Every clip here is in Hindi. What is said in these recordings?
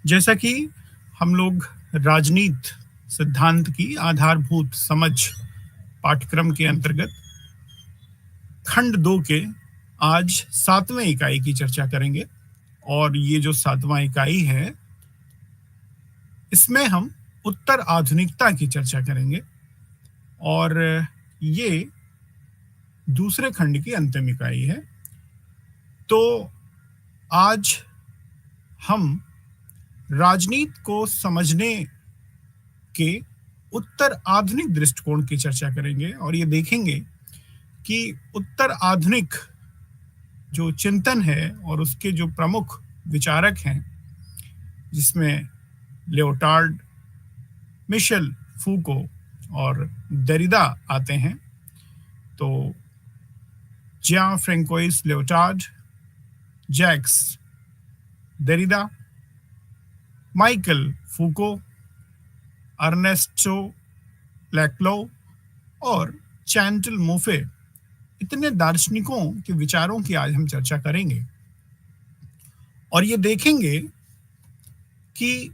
जैसा कि हम लोग राजनीति सिद्धांत की आधारभूत समझ पाठ्यक्रम के अंतर्गत खंड 2 के आज 7वें इकाई की चर्चा करेंगे। और ये जो 7वां इकाई है, इसमें हम उत्तर आधुनिकता की चर्चा करेंगे और ये दूसरे खंड की अंतिम इकाई है। तो आज हम राजनीति को समझने के उत्तर आधुनिक दृष्टिकोण की चर्चा करेंगे और ये देखेंगे कि उत्तर आधुनिक जो चिंतन है और उसके जो प्रमुख विचारक हैं, जिसमें लियोटार्ड, मिशेल फूको और देरिदा आते हैं। तो Jean Francois Lyotard, Jacques Derrida, Michel Foucault, Ernesto Laclau और चैंटल मोफे, इतने दार्शनिकों के विचारों की आज हम चर्चा करेंगे और ये देखेंगे कि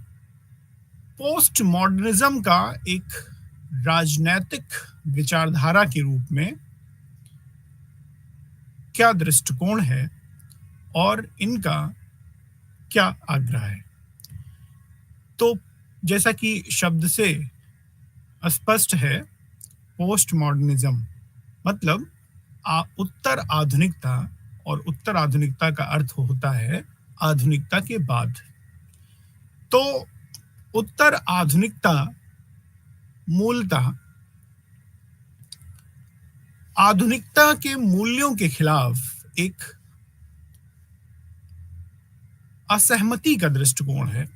पोस्ट मॉडर्निज्म का एक राजनैतिक विचारधारा के रूप में क्या दृष्टिकोण है और इनका क्या आग्रह है। तो जैसा कि शब्द से स्पष्ट है, पोस्ट मॉडर्निज्म मतलब उत्तर आधुनिकता, और उत्तर आधुनिकता का अर्थ होता है आधुनिकता के बाद। तो उत्तर आधुनिकता मूलतः आधुनिकता के मूल्यों के खिलाफ एक असहमति का दृष्टिकोण है,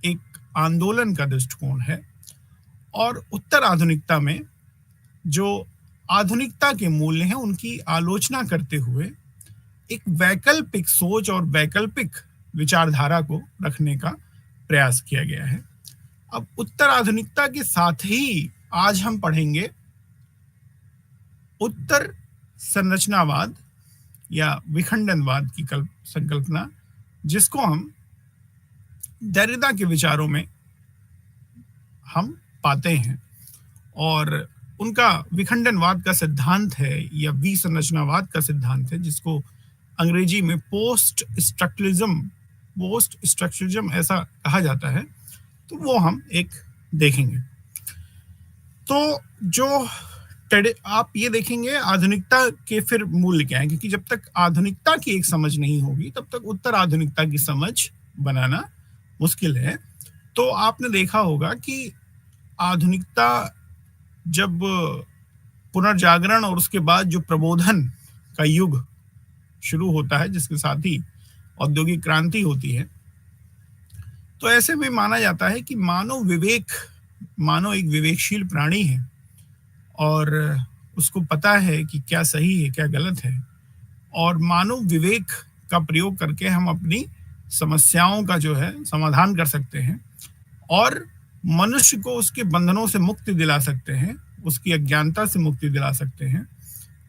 एक आंदोलन का दृष्टिकोण है। और उत्तर आधुनिकता में जो आधुनिकता के मूल्य हैं, उनकी आलोचना करते हुए एक वैकल्पिक सोच और वैकल्पिक विचारधारा को रखने का प्रयास किया गया है। अब उत्तर आधुनिकता के साथ ही आज हम पढ़ेंगे उत्तर संरचनावाद या विखंडनवाद की संकल्पना, जिसको हम देरिदा के विचारों में हम पाते हैं। और उनका विखंडनवाद का सिद्धांत है या विसंरचनावाद का सिद्धांत है, जिसको अंग्रेजी में पोस्ट स्ट्रक्चरलिज्म ऐसा कहा जाता है। तो वो हम एक देखेंगे। तो जो आप ये देखेंगे आधुनिकता के फिर मूल्य क्या है, क्योंकि जब तक आधुनिकता की एक समझ नहीं होगी तब तक उत्तर आधुनिकता की समझ बनाना मुश्किल है। तो आपने देखा होगा कि आधुनिकता जब पुनर्जागरण और उसके बाद जो प्रबोधन का युग शुरू होता है, जिसके साथ ही औद्योगिक क्रांति होती है, तो ऐसे में माना जाता है कि मानव एक विवेकशील प्राणी है और उसको पता है कि क्या सही है क्या गलत है। और मानव विवेक का प्रयोग करके हम अपनी समस्याओं का जो है समाधान कर सकते हैं और मनुष्य को उसके बंधनों से मुक्ति दिला सकते हैं, उसकी अज्ञानता से मुक्ति दिला सकते हैं।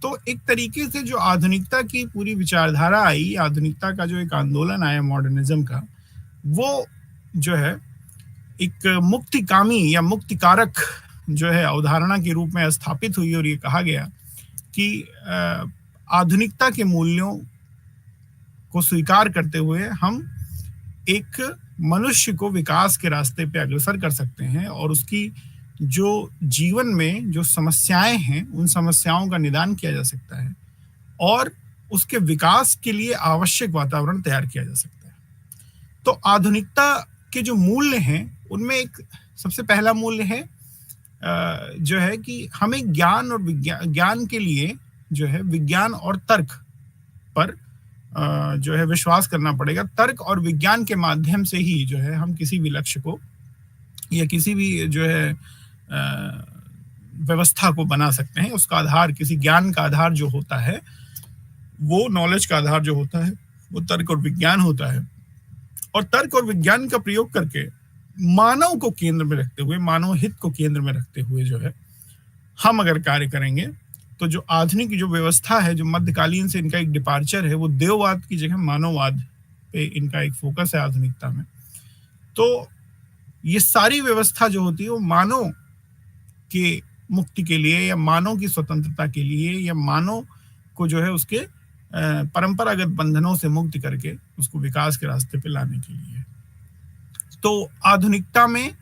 तो एक तरीके से जो आधुनिकता की पूरी विचारधारा आई, आधुनिकता का जो एक आंदोलन आया मॉडर्निज्म का, वो जो है एक मुक्तिकामी या मुक्तिकारक जो है अवधारणा के रूप में स्थापित हुई। और ये कहा गया कि आधुनिकता के मूल्यों को स्वीकार करते हुए हम एक मनुष्य को विकास के रास्ते पे अग्रसर कर सकते हैं और उसकी जो जीवन में जो समस्याएं हैं, उन समस्याओं का निदान किया जा सकता है और उसके विकास के लिए आवश्यक वातावरण तैयार किया जा सकता है। तो आधुनिकता के जो मूल्य हैं, उनमें एक सबसे पहला मूल्य है जो है कि हमें ज्ञान और ज्ञान के लिए जो है विज्ञान और तर्क पर जो है विश्वास करना पड़ेगा। तर्क और विज्ञान के माध्यम से ही जो है हम किसी भी लक्ष्य को या किसी भी जो है व्यवस्था को बना सकते हैं। उसका आधार, किसी ज्ञान का आधार जो होता है, वो नॉलेज का आधार जो होता है, वो तर्क और विज्ञान होता है। और तर्क और विज्ञान का प्रयोग करके मानव को केंद्र में रखते हुए, मानव हित को केंद्र में रखते हुए जो है हम अगर कार्य करेंगे, तो जो आधुनिक जो व्यवस्था है, जो मध्यकालीन से इनका एक डिपार्चर है, वो देववाद की जगह मानववाद पे इनका एक फोकस है आधुनिकता में। तो ये सारी व्यवस्था जो होती है वो मानव के मुक्ति के लिए या मानव की स्वतंत्रता के लिए या मानव को जो है उसके परंपरागत बंधनों से मुक्त करके उसको विकास के रास्ते पे लाने के लिए। तो आधुनिकता में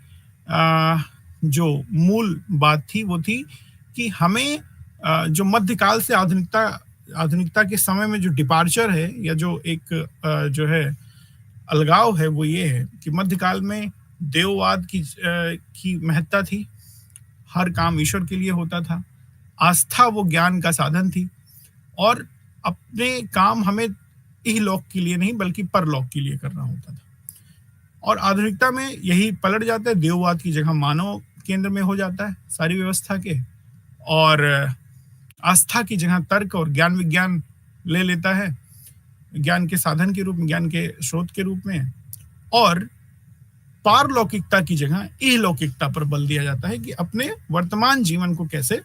जो मूल बात थी वो थी कि हमें जो मध्यकाल से आधुनिकता के समय में जो डिपार्चर है या जो एक जो है अलगाव है वो ये है कि मध्यकाल में देववाद की महत्ता थी, हर काम ईश्वर के लिए होता था, आस्था वो ज्ञान का साधन थी और अपने काम हमें इहलोक के लिए नहीं बल्कि परलोक के लिए करना होता था। और आधुनिकता में यही पलट जाता है, देववाद की जगह मानव केंद्र में हो जाता है सारी व्यवस्था के, और आस्था की जगह तर्क और ज्ञान विज्ञान ले लेता है, ज्ञान के साधन के रूप में, ज्ञान के स्रोत के रूप में, और पारलौकिकता की जगह इहलौकिकता पर बल दिया जाता है कि अपने वर्तमान जीवन को कैसे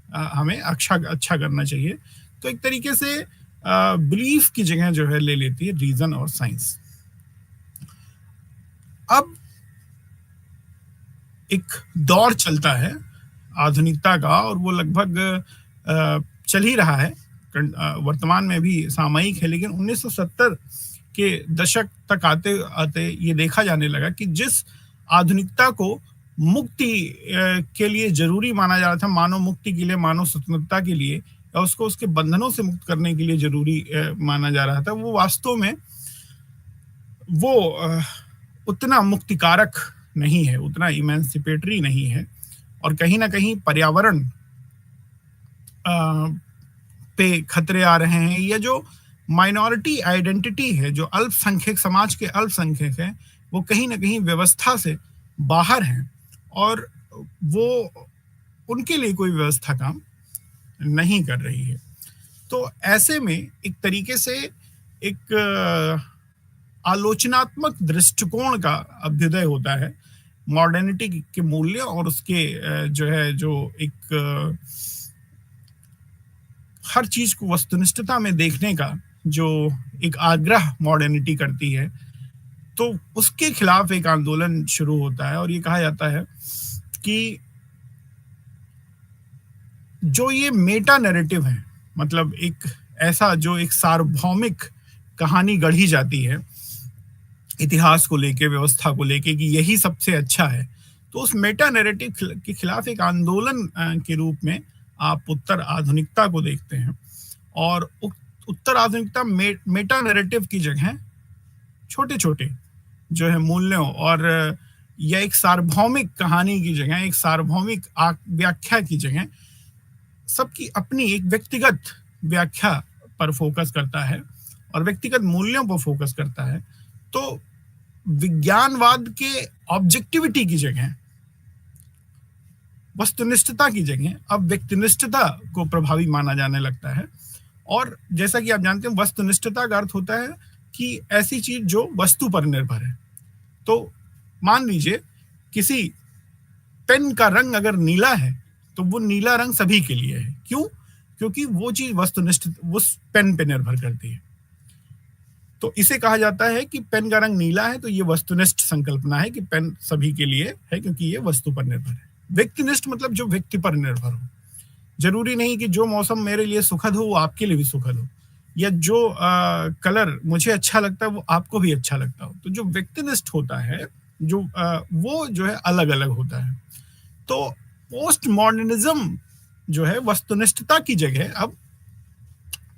हमें अच्छा करना चाहिए। तो एक तरीके से बिलीफ की जगह जो है ले लेती है रीजन और साइंस। अब एक दौर चलता है आधुनिकता का और वो लगभग चल ही रहा है, वर्तमान में भी सामयिक है, लेकिन 1970 के दशक तक आते आते ये देखा जाने लगा कि जिस आधुनिकता को मुक्ति के लिए जरूरी माना जा रहा था, मानव मुक्ति के लिए, मानव स्वतंत्रता के लिए, या उसको उसके बंधनों से मुक्त करने के लिए जरूरी माना जा रहा था, वो वास्तव में वो उतना मुक्तिकारक नहीं है, उतना इमेंसिपेटरी नहीं है, और कहीं ना कहीं पर्यावरण पे खतरे आ रहे हैं, या जो माइनॉरिटी आइडेंटिटी है, जो अल्पसंख्यक समाज के अल्पसंख्यक हैं, वो कहीं ना कहीं व्यवस्था से बाहर हैं और वो उनके लिए कोई व्यवस्था काम नहीं कर रही है। तो ऐसे में एक तरीके से एक आलोचनात्मक दृष्टिकोण का अभ्युदय होता है मॉडर्निटी के मूल्य और उसके जो एक हर चीज को वस्तुनिष्ठता में देखने का जो एक आग्रह मॉडर्निटी करती है, तो उसके खिलाफ एक आंदोलन शुरू होता है। और ये कहा जाता है कि जो ये मेटा नैरेटिव है, मतलब एक ऐसा जो एक सार्वभौमिक कहानी गढ़ी जाती है इतिहास को लेके, व्यवस्था को लेके कि यही सबसे अच्छा है, तो उस मेटा नैरेटिव के खिलाफ एक आंदोलन के रूप में आप उत्तर आधुनिकता को देखते हैं। और उत्तर आधुनिकता मेटा नैरेटिव की जगह छोटे छोटे जो है मूल्यों और या एक सार्वभौमिक कहानी की जगह, एक सार्वभौमिक व्याख्या की जगह सबकी अपनी एक व्यक्तिगत व्याख्या पर फोकस करता है और व्यक्तिगत मूल्यों पर फोकस करता है। तो विज्ञानवाद के ऑब्जेक्टिविटी की जगह, वस्तुनिष्ठता की जगह अब व्यक्तिनिष्ठता को प्रभावी माना जाने लगता है। और जैसा कि आप जानते हैं, वस्तुनिष्ठता का अर्थ होता है कि ऐसी चीज जो वस्तु पर निर्भर है। तो मान लीजिए किसी पेन का रंग अगर नीला है तो वो नीला रंग सभी के लिए है। क्यों? क्योंकि वो चीज वस्तुनिष्ठ उस पेन पे निर्भर करती है। तो इसे कहा जाता है कि पेन का रंग नीला है तो ये वस्तुनिष्ठ संकल्पना है कि पेन सभी के लिए है क्योंकि ये वस्तु पर निर्भर है। व्यक्तिनिष्ठ मतलब जो व्यक्ति पर निर्भर हो। जरूरी नहीं कि जो मौसम मेरे लिए सुखद हो वो आपके लिए भी सुखद हो, या जो कलर मुझे अच्छा लगता है वो आपको भी अच्छा लगता हो। तो जो व्यक्तिनिष्ठ होता है जो वो जो है अलग अलग होता है। तो पोस्ट मॉडर्निज्म जो है वस्तुनिष्ठता की जगह अब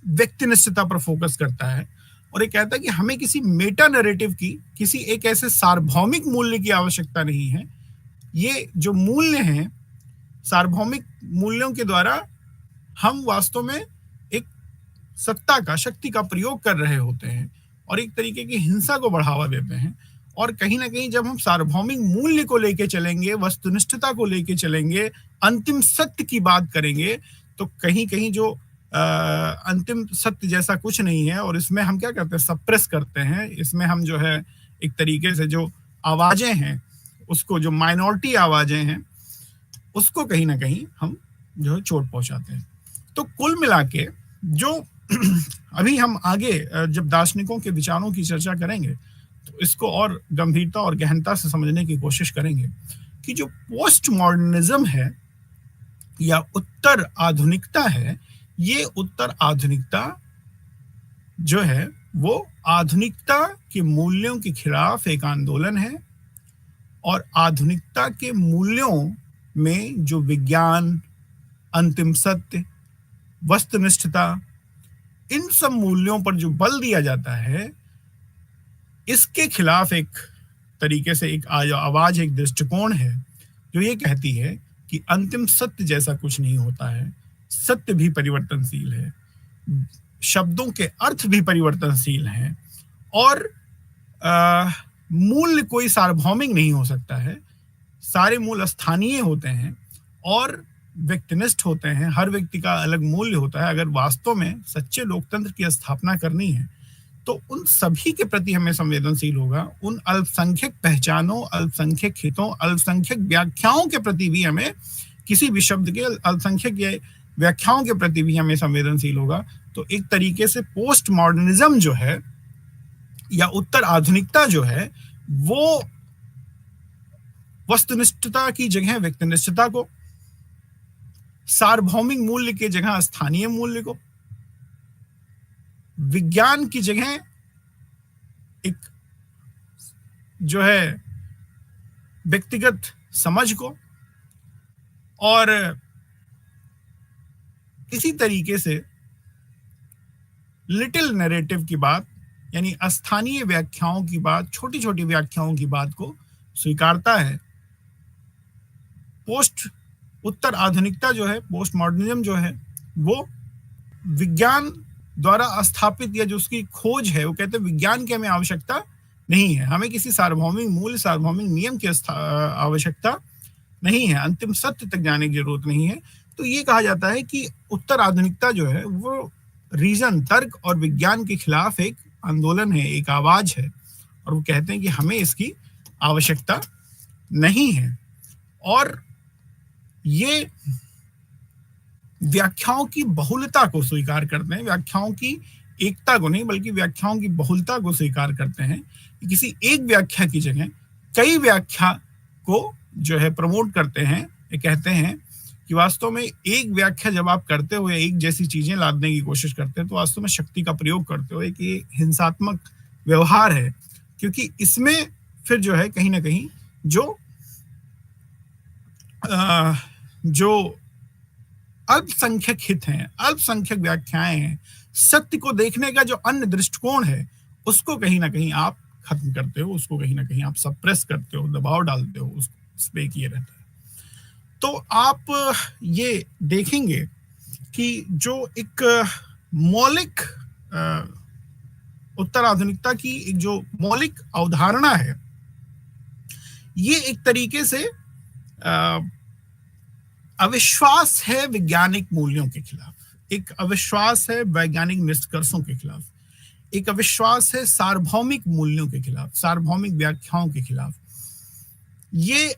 व्यक्तिनिष्ठता पर फोकस करता है और ये कहता है कि हमें किसी मेटा नैरेटिव की, किसी एक ऐसे सार्वभौमिक मूल्य की आवश्यकता नहीं है। ये जो मूल्य हैं, सार्वभौमिक मूल्यों के द्वारा हम वास्तव में एक सत्ता का, शक्ति का प्रयोग कर रहे होते हैं और एक तरीके की हिंसा को बढ़ावा देते हैं। और कहीं ना कहीं जब हम सार्वभौमिक मूल्य को लेके चलेंगे, वस्तुनिष्ठता को लेके चलेंगे, अंतिम सत्य की बात करेंगे, तो कहीं कहीं जो अंतिम सत्य जैसा कुछ नहीं है। और इसमें हम क्या करते हैं, सप्रेस करते हैं। इसमें हम जो है एक तरीके से जो आवाजें हैं उसको, जो माइनॉरिटी आवाजें हैं उसको कहीं ना कहीं हम जो है चोट पहुंचाते हैं। तो कुल मिला के जो अभी हम आगे जब दार्शनिकों के विचारों की चर्चा करेंगे तो इसको और गंभीरता और गहनता से समझने की कोशिश करेंगे कि जो पोस्ट मॉडर्निज्म है या उत्तर आधुनिकता है, ये उत्तर आधुनिकता जो है वो आधुनिकता के मूल्यों के खिलाफ एक आंदोलन है, और आधुनिकता के मूल्यों में जो विज्ञान, अंतिम सत्य, वस्तुनिष्ठता, इन सब मूल्यों पर जो बल दिया जाता है, इसके खिलाफ एक तरीके से एक आवाज, एक दृष्टिकोण है जो ये कहती है कि अंतिम सत्य जैसा कुछ नहीं होता है, सत्य भी परिवर्तनशील है, शब्दों के अर्थ भी परिवर्तनशील हैं, और मूल्य कोई सार्वभौमिक नहीं हो सकता है, सारे मूल स्थानीय होते हैं और व्यक्तिनिष्ठ होते हैं, हर व्यक्ति का अलग मूल्य होता है। अगर वास्तव में सच्चे लोकतंत्र की स्थापना करनी है तो उन सभी के प्रति हमें संवेदनशील होगा, उन अल्पसंख्यक पहचानों, अल्पसंख्यक हितों, अल्पसंख्यक व्याख्याओं के प्रति भी हमें, किसी भी शब्द के अल्पसंख्यक व्याख्याओं के प्रति भी हमें संवेदनशील होगा। तो एक तरीके से पोस्ट मॉडर्निज्म जो है या उत्तर आधुनिकता जो है वो वस्तुनिष्ठता की जगह व्यक्तिनिष्ठता को, सार्वभौमिक मूल्य के जगह स्थानीय मूल्य को, विज्ञान की जगह एक जो है व्यक्तिगत समझ को, और इसी तरीके से लिटिल नैरेटिव की बात, यानी स्थानीय व्याख्याओं की बात, छोटी छोटी व्याख्याओं की बात को स्वीकारता है। पोस्ट उत्तर आधुनिकता जो है, पोस्ट मॉडर्निज्म जो है, वो विज्ञान द्वारा स्थापित या जो उसकी खोज है, वो कहते हैं विज्ञान की हमें आवश्यकता नहीं है, हमें किसी सार्वभौमिक मूल्य, सार्वभौमिक नियम की आवश्यकता नहीं है, अंतिम सत्य तक जाने की जरूरत नहीं है। तो ये कहा जाता है कि उत्तर आधुनिकता जो है वो रीजन, तर्क और विज्ञान के खिलाफ एक आंदोलन है, एक आवाज है, और वो कहते हैं कि हमें इसकी आवश्यकता नहीं है। और ये व्याख्याओं की बहुलता को स्वीकार करते हैं, व्याख्याओं की एकता को नहीं बल्कि व्याख्याओं की बहुलता को स्वीकार करते हैं कि किसी एक व्याख्या की जगह कई व्याख्या को जो है प्रमोट करते हैं। ये कहते हैं कि वास्तव में एक व्याख्या जब आप करते हो या एक जैसी चीजें लादने की कोशिश करते हैं तो वास्तव में शक्ति का प्रयोग करते हो, एक ये हिंसात्मक व्यवहार है, क्योंकि इसमें फिर जो है कहीं ना कहीं जो अल्पसंख्यक हित हैं, अल्पसंख्यक व्याख्याएं हैं, सत्य को देखने का जो अन्य दृष्टिकोण है, उसको कहीं ना कहीं आप खत्म करते हो, उसको कहीं ना कहीं आप सप्रेस करते हो, दबाव डालते हो, उस पे किए रहता है। तो आप ये देखेंगे कि जो एक मौलिक उत्तर आधुनिकता की एक जो मौलिक अवधारणा है, ये एक तरीके से अविश्वास है वैज्ञानिक मूल्यों के खिलाफ, एक अविश्वास है वैज्ञानिक निष्कर्षों के खिलाफ, एक अविश्वास है सार्वभौमिक मूल्यों के खिलाफ, सार्वभौमिक व्याख्याओं के खिलाफ, ये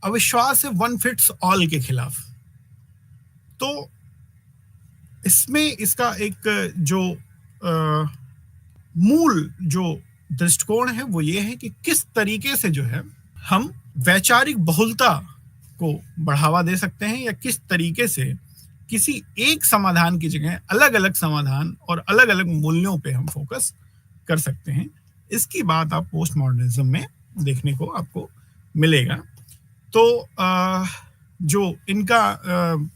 अविश्वास है वन फिट्स ऑल के खिलाफ। तो इसमें इसका एक जो मूल जो दृष्टिकोण है वो ये है कि किस तरीके से जो है हम वैचारिक बहुलता को बढ़ावा दे सकते हैं, या किस तरीके से किसी एक समाधान की जगह अलग अलग समाधान और अलग अलग मूल्यों पे हम फोकस कर सकते हैं। इसकी बात आप पोस्ट मॉडर्निज्म में देखने को आपको मिलेगा। तो जो इनका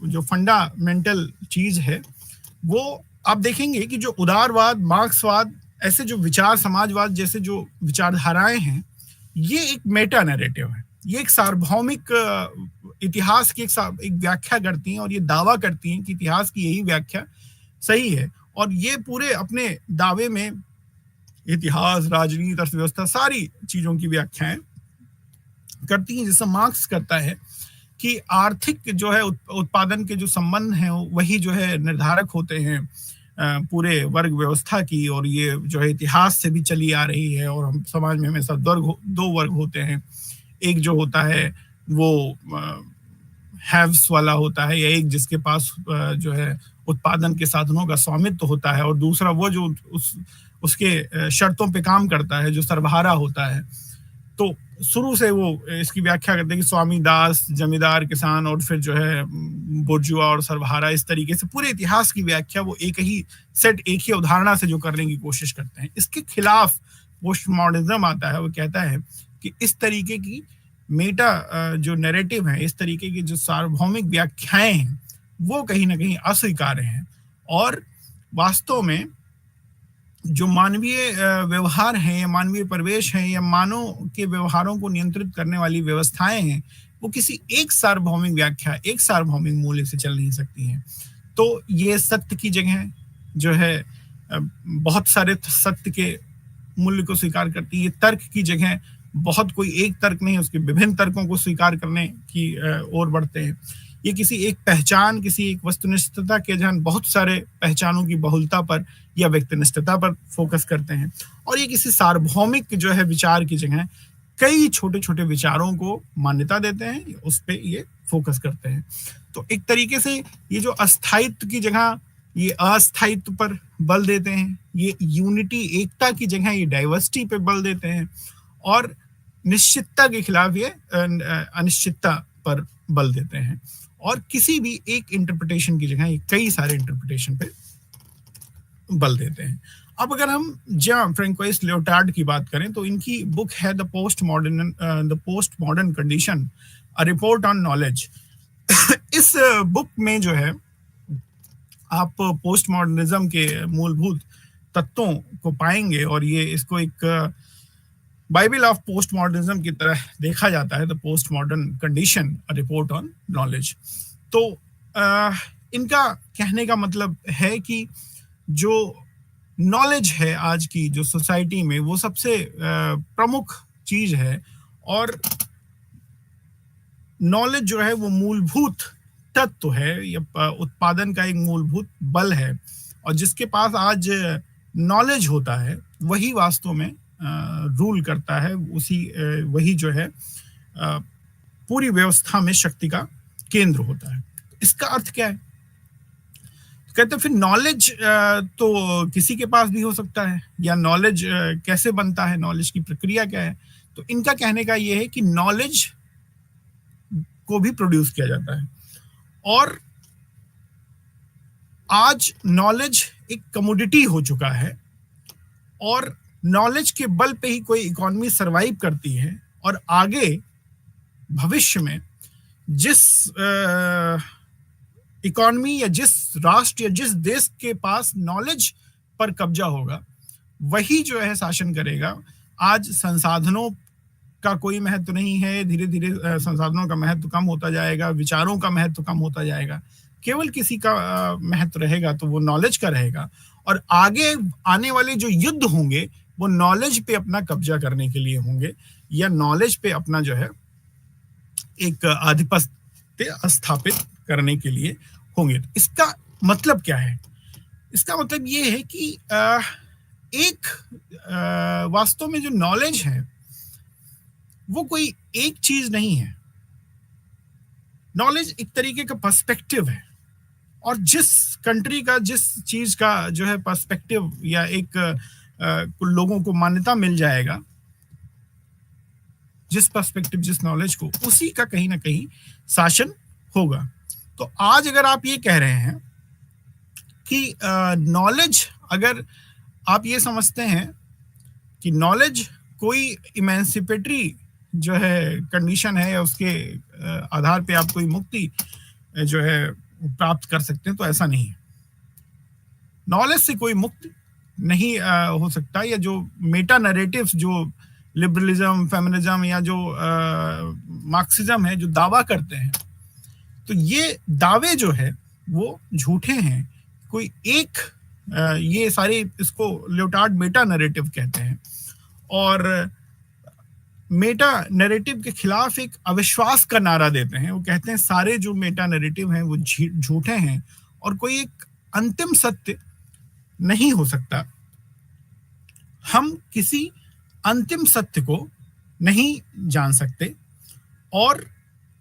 जो फंडामेंटल चीज है वो आप देखेंगे कि जो उदारवाद, मार्क्सवाद, ऐसे जो विचार, समाजवाद जैसे जो विचारधाराएं हैं, ये एक मेटा नैरेटिव है, ये एक सार्वभौमिक इतिहास की एक व्याख्या करती हैं और ये दावा करती हैं कि इतिहास की यही व्याख्या सही है, और ये पूरे अपने दावे में इतिहास, राजनीति, अर्थव्यवस्था, सारी चीजों की व्याख्याएं करती हैं। जैसे मार्क्स करता है कि आर्थिक जो है उत्पादन के जो संबंध हैं वही जो है निर्धारक होते हैं पूरे वर्ग व्यवस्था की, और ये जो है इतिहास से भी चली आ रही है, और हम समाज में हमेशा दो वर्ग होते हैं, एक जो होता है वो हैव्स वाला होता है, या एक जिसके पास जो है उत्पादन के साधनों का स्वामित्व होता है, और दूसरा वो जो उसके शर्तों पे काम करता है, जो सर्वहारा होता है। तो शुरू से वो इसकी व्याख्या करते हैं कि स्वामी दास, जमींदार, किसान और फिर जो है बुर्जुआ और सर्वहारा, इस तरीके से पूरे इतिहास की व्याख्या वो एक ही अवधारणा से जो करने की कोशिश करते हैं। इसके खिलाफ पोस्ट मॉडर्निज्म आता है, वो कहता है कि इस तरीके की मेटा जो नैरेटिव है, इस तरीके की जो सार्वभौमिक व्याख्याएं हैं, वो कहीं ना कहीं अस्वीकार्य हैं और वास्तव में जो मानवीय व्यवहार हैं या मानवीय परिवेश हैं या मानव के व्यवहारों को नियंत्रित करने वाली व्यवस्थाएं हैं, वो किसी एक सार्वभौमिक व्याख्या, एक सार्वभौमिक मूल्य से चल नहीं सकती हैं। तो ये सत्य की जगह जो है बहुत सारे सत्य के मूल्य को स्वीकार करती है। ये तर्क की जगह बहुत कोई एक तर्क नहीं, उसके विभिन्न तर्कों को स्वीकार करने की ओर बढ़ते हैं। ये किसी एक पहचान, किसी एक वस्तुनिष्ठता के जहां बहुत सारे पहचानों की बहुलता पर या व्यक्तिनिष्ठता पर फोकस करते हैं, और ये किसी सार्वभौमिक जो है विचार की जगह कई छोटे छोटे विचारों को मान्यता देते हैं, उस पर ये फोकस करते हैं। तो एक तरीके से ये जो अस्थायित्व की जगह ये अस्थायित्व पर बल देते हैं, ये यूनिटी, एकता की जगह ये डाइवर्सिटी पे बल देते हैं, और निश्चितता के खिलाफ ये अनिश्चितता पर बल देते हैं, और किसी भी एक इंटरप्रिटेशन की जगह ये कई सारे इंटरप्रिटेशन पे बल देते हैं। अब अगर हम जॉन फ्रैंकोइस लियोटार्ड की बात करें तो इनकी बुक है the post modern condition, a report on knowledge. इस बुक में जो है आप पोस्ट मॉडर्निज्म के मूलभूत तत्वों को पाएंगे, और ये इसको एक बाइबल ऑफ पोस्ट मॉडर्निज्म की तरह देखा जाता है, the post modern condition, a report on knowledge. तो इनका कहने का मतलब है कि जो नॉलेज है आज की जो सोसाइटी में, वो सबसे प्रमुख चीज है, और नॉलेज जो है वो मूलभूत तत्व है, या उत्पादन का एक मूलभूत बल है, और जिसके पास आज नॉलेज होता है वही वास्तव में रूल करता है, वही जो है पूरी व्यवस्था में शक्ति का केंद्र होता है। इसका अर्थ क्या है? कहते हैं फिर नॉलेज तो किसी के पास भी हो सकता है, या नॉलेज कैसे बनता है, नॉलेज की प्रक्रिया क्या है? तो इनका कहने का यह है कि नॉलेज को भी प्रोड्यूस किया जाता है, और आज नॉलेज एक कमोडिटी हो चुका है, और नॉलेज के बल पे ही कोई इकोनॉमी सरवाइव करती है, और आगे भविष्य में जिस इकोनॉमी या जिस राष्ट्र या जिस देश के पास नॉलेज पर कब्जा होगा वही जो है शासन करेगा। आज संसाधनों का कोई महत्व नहीं है, धीरे धीरे संसाधनों का महत्व कम होता जाएगा, विचारों का महत्व कम होता जाएगा, केवल किसी का महत्व रहेगा तो वो नॉलेज का रहेगा, और आगे आने वाले जो युद्ध होंगे वो नॉलेज पे अपना कब्जा करने के लिए होंगे, या नॉलेज पे अपना जो है एक आधिपत्य स्थापित करने के लिए होंगे। तो इसका मतलब क्या है? इसका मतलब ये है कि एक वास्तव में जो नॉलेज है वो कोई एक चीज नहीं है। नॉलेज एक तरीके का पर्सपेक्टिव है, और जिस कंट्री का, जिस चीज का जो है पर्सपेक्टिव या एक लोगों को मान्यता मिल जाएगा, जिस पर्सपेक्टिव, जिस नॉलेज को, उसी का कहीं ना कहीं शासन होगा। तो आज अगर आप ये कह रहे हैं कि नॉलेज, अगर आप ये समझते हैं कि नॉलेज कोई इमेंसिपेटरी जो है कंडीशन है, या उसके आधार पे आप कोई मुक्ति जो है प्राप्त कर सकते हैं, तो ऐसा नहीं है। नॉलेज से कोई मुक्ति नहीं हो सकता, या जो मेटा नैरेटिव्स जो लिबरलिज्म, फेमिनिज्म या जो मार्क्सिज्म है जो दावा करते हैं, तो ये दावे जो है वो झूठे हैं। कोई एक ये सारे, इसको लियोटार्ड मेटा नैरेटिव कहते हैं, और मेटा नैरेटिव के खिलाफ एक अविश्वास का नारा देते हैं। वो कहते हैं सारे जो मेटा नैरेटिव हैं वो झूठे हैं, और कोई एक अंतिम सत्य नहीं हो सकता। हम किसी अंतिम सत्य को नहीं जान सकते, और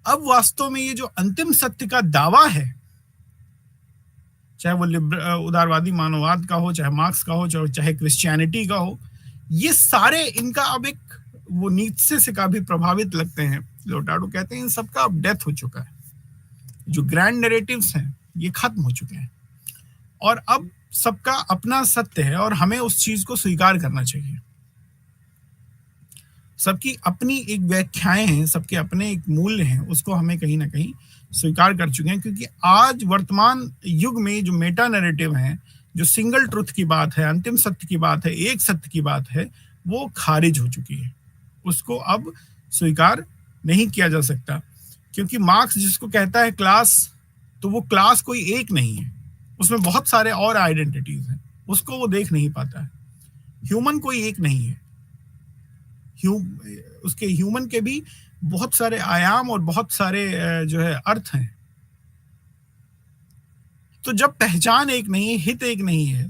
अब वास्तव में ये जो अंतिम सत्य का दावा है चाहे वो उदारवादी मानववाद का हो, चाहे मार्क्स का हो, चाहे क्रिश्चियनिटी का हो, ये सारे इनका अब एक वो नीत्से से काफी प्रभावित लगते हैं। लियोटार्डो कहते हैं इन सबका अब डेथ हो चुका है, जो ग्रैंड नैरेटिव्स हैं ये खत्म हो चुके हैं और अब सबका अपना सत्य है और हमें उस चीज को स्वीकार करना चाहिए। सबकी अपनी एक व्याख्याएं हैं, सबके अपने एक मूल्य हैं, उसको हमें कहीं ना कहीं स्वीकार कर चुके हैं, क्योंकि आज वर्तमान युग में जो मेटा नैरेटिव है, जो सिंगल ट्रुथ की बात है, अंतिम सत्य की बात है, एक सत्य की बात है, वो खारिज हो चुकी है। उसको अब स्वीकार नहीं किया जा सकता, क्योंकि मार्क्स जिसको कहता है क्लास, तो वो क्लास कोई एक नहीं है, उसमें बहुत सारे और आइडेंटिटीज हैं, उसको वो देख नहीं पाता है। ह्यूमन कोई एक नहीं है, उसके ह्यूमन के भी बहुत सारे आयाम और बहुत सारे जो है अर्थ हैं। तो जब पहचान एक नहीं है, हित एक नहीं है,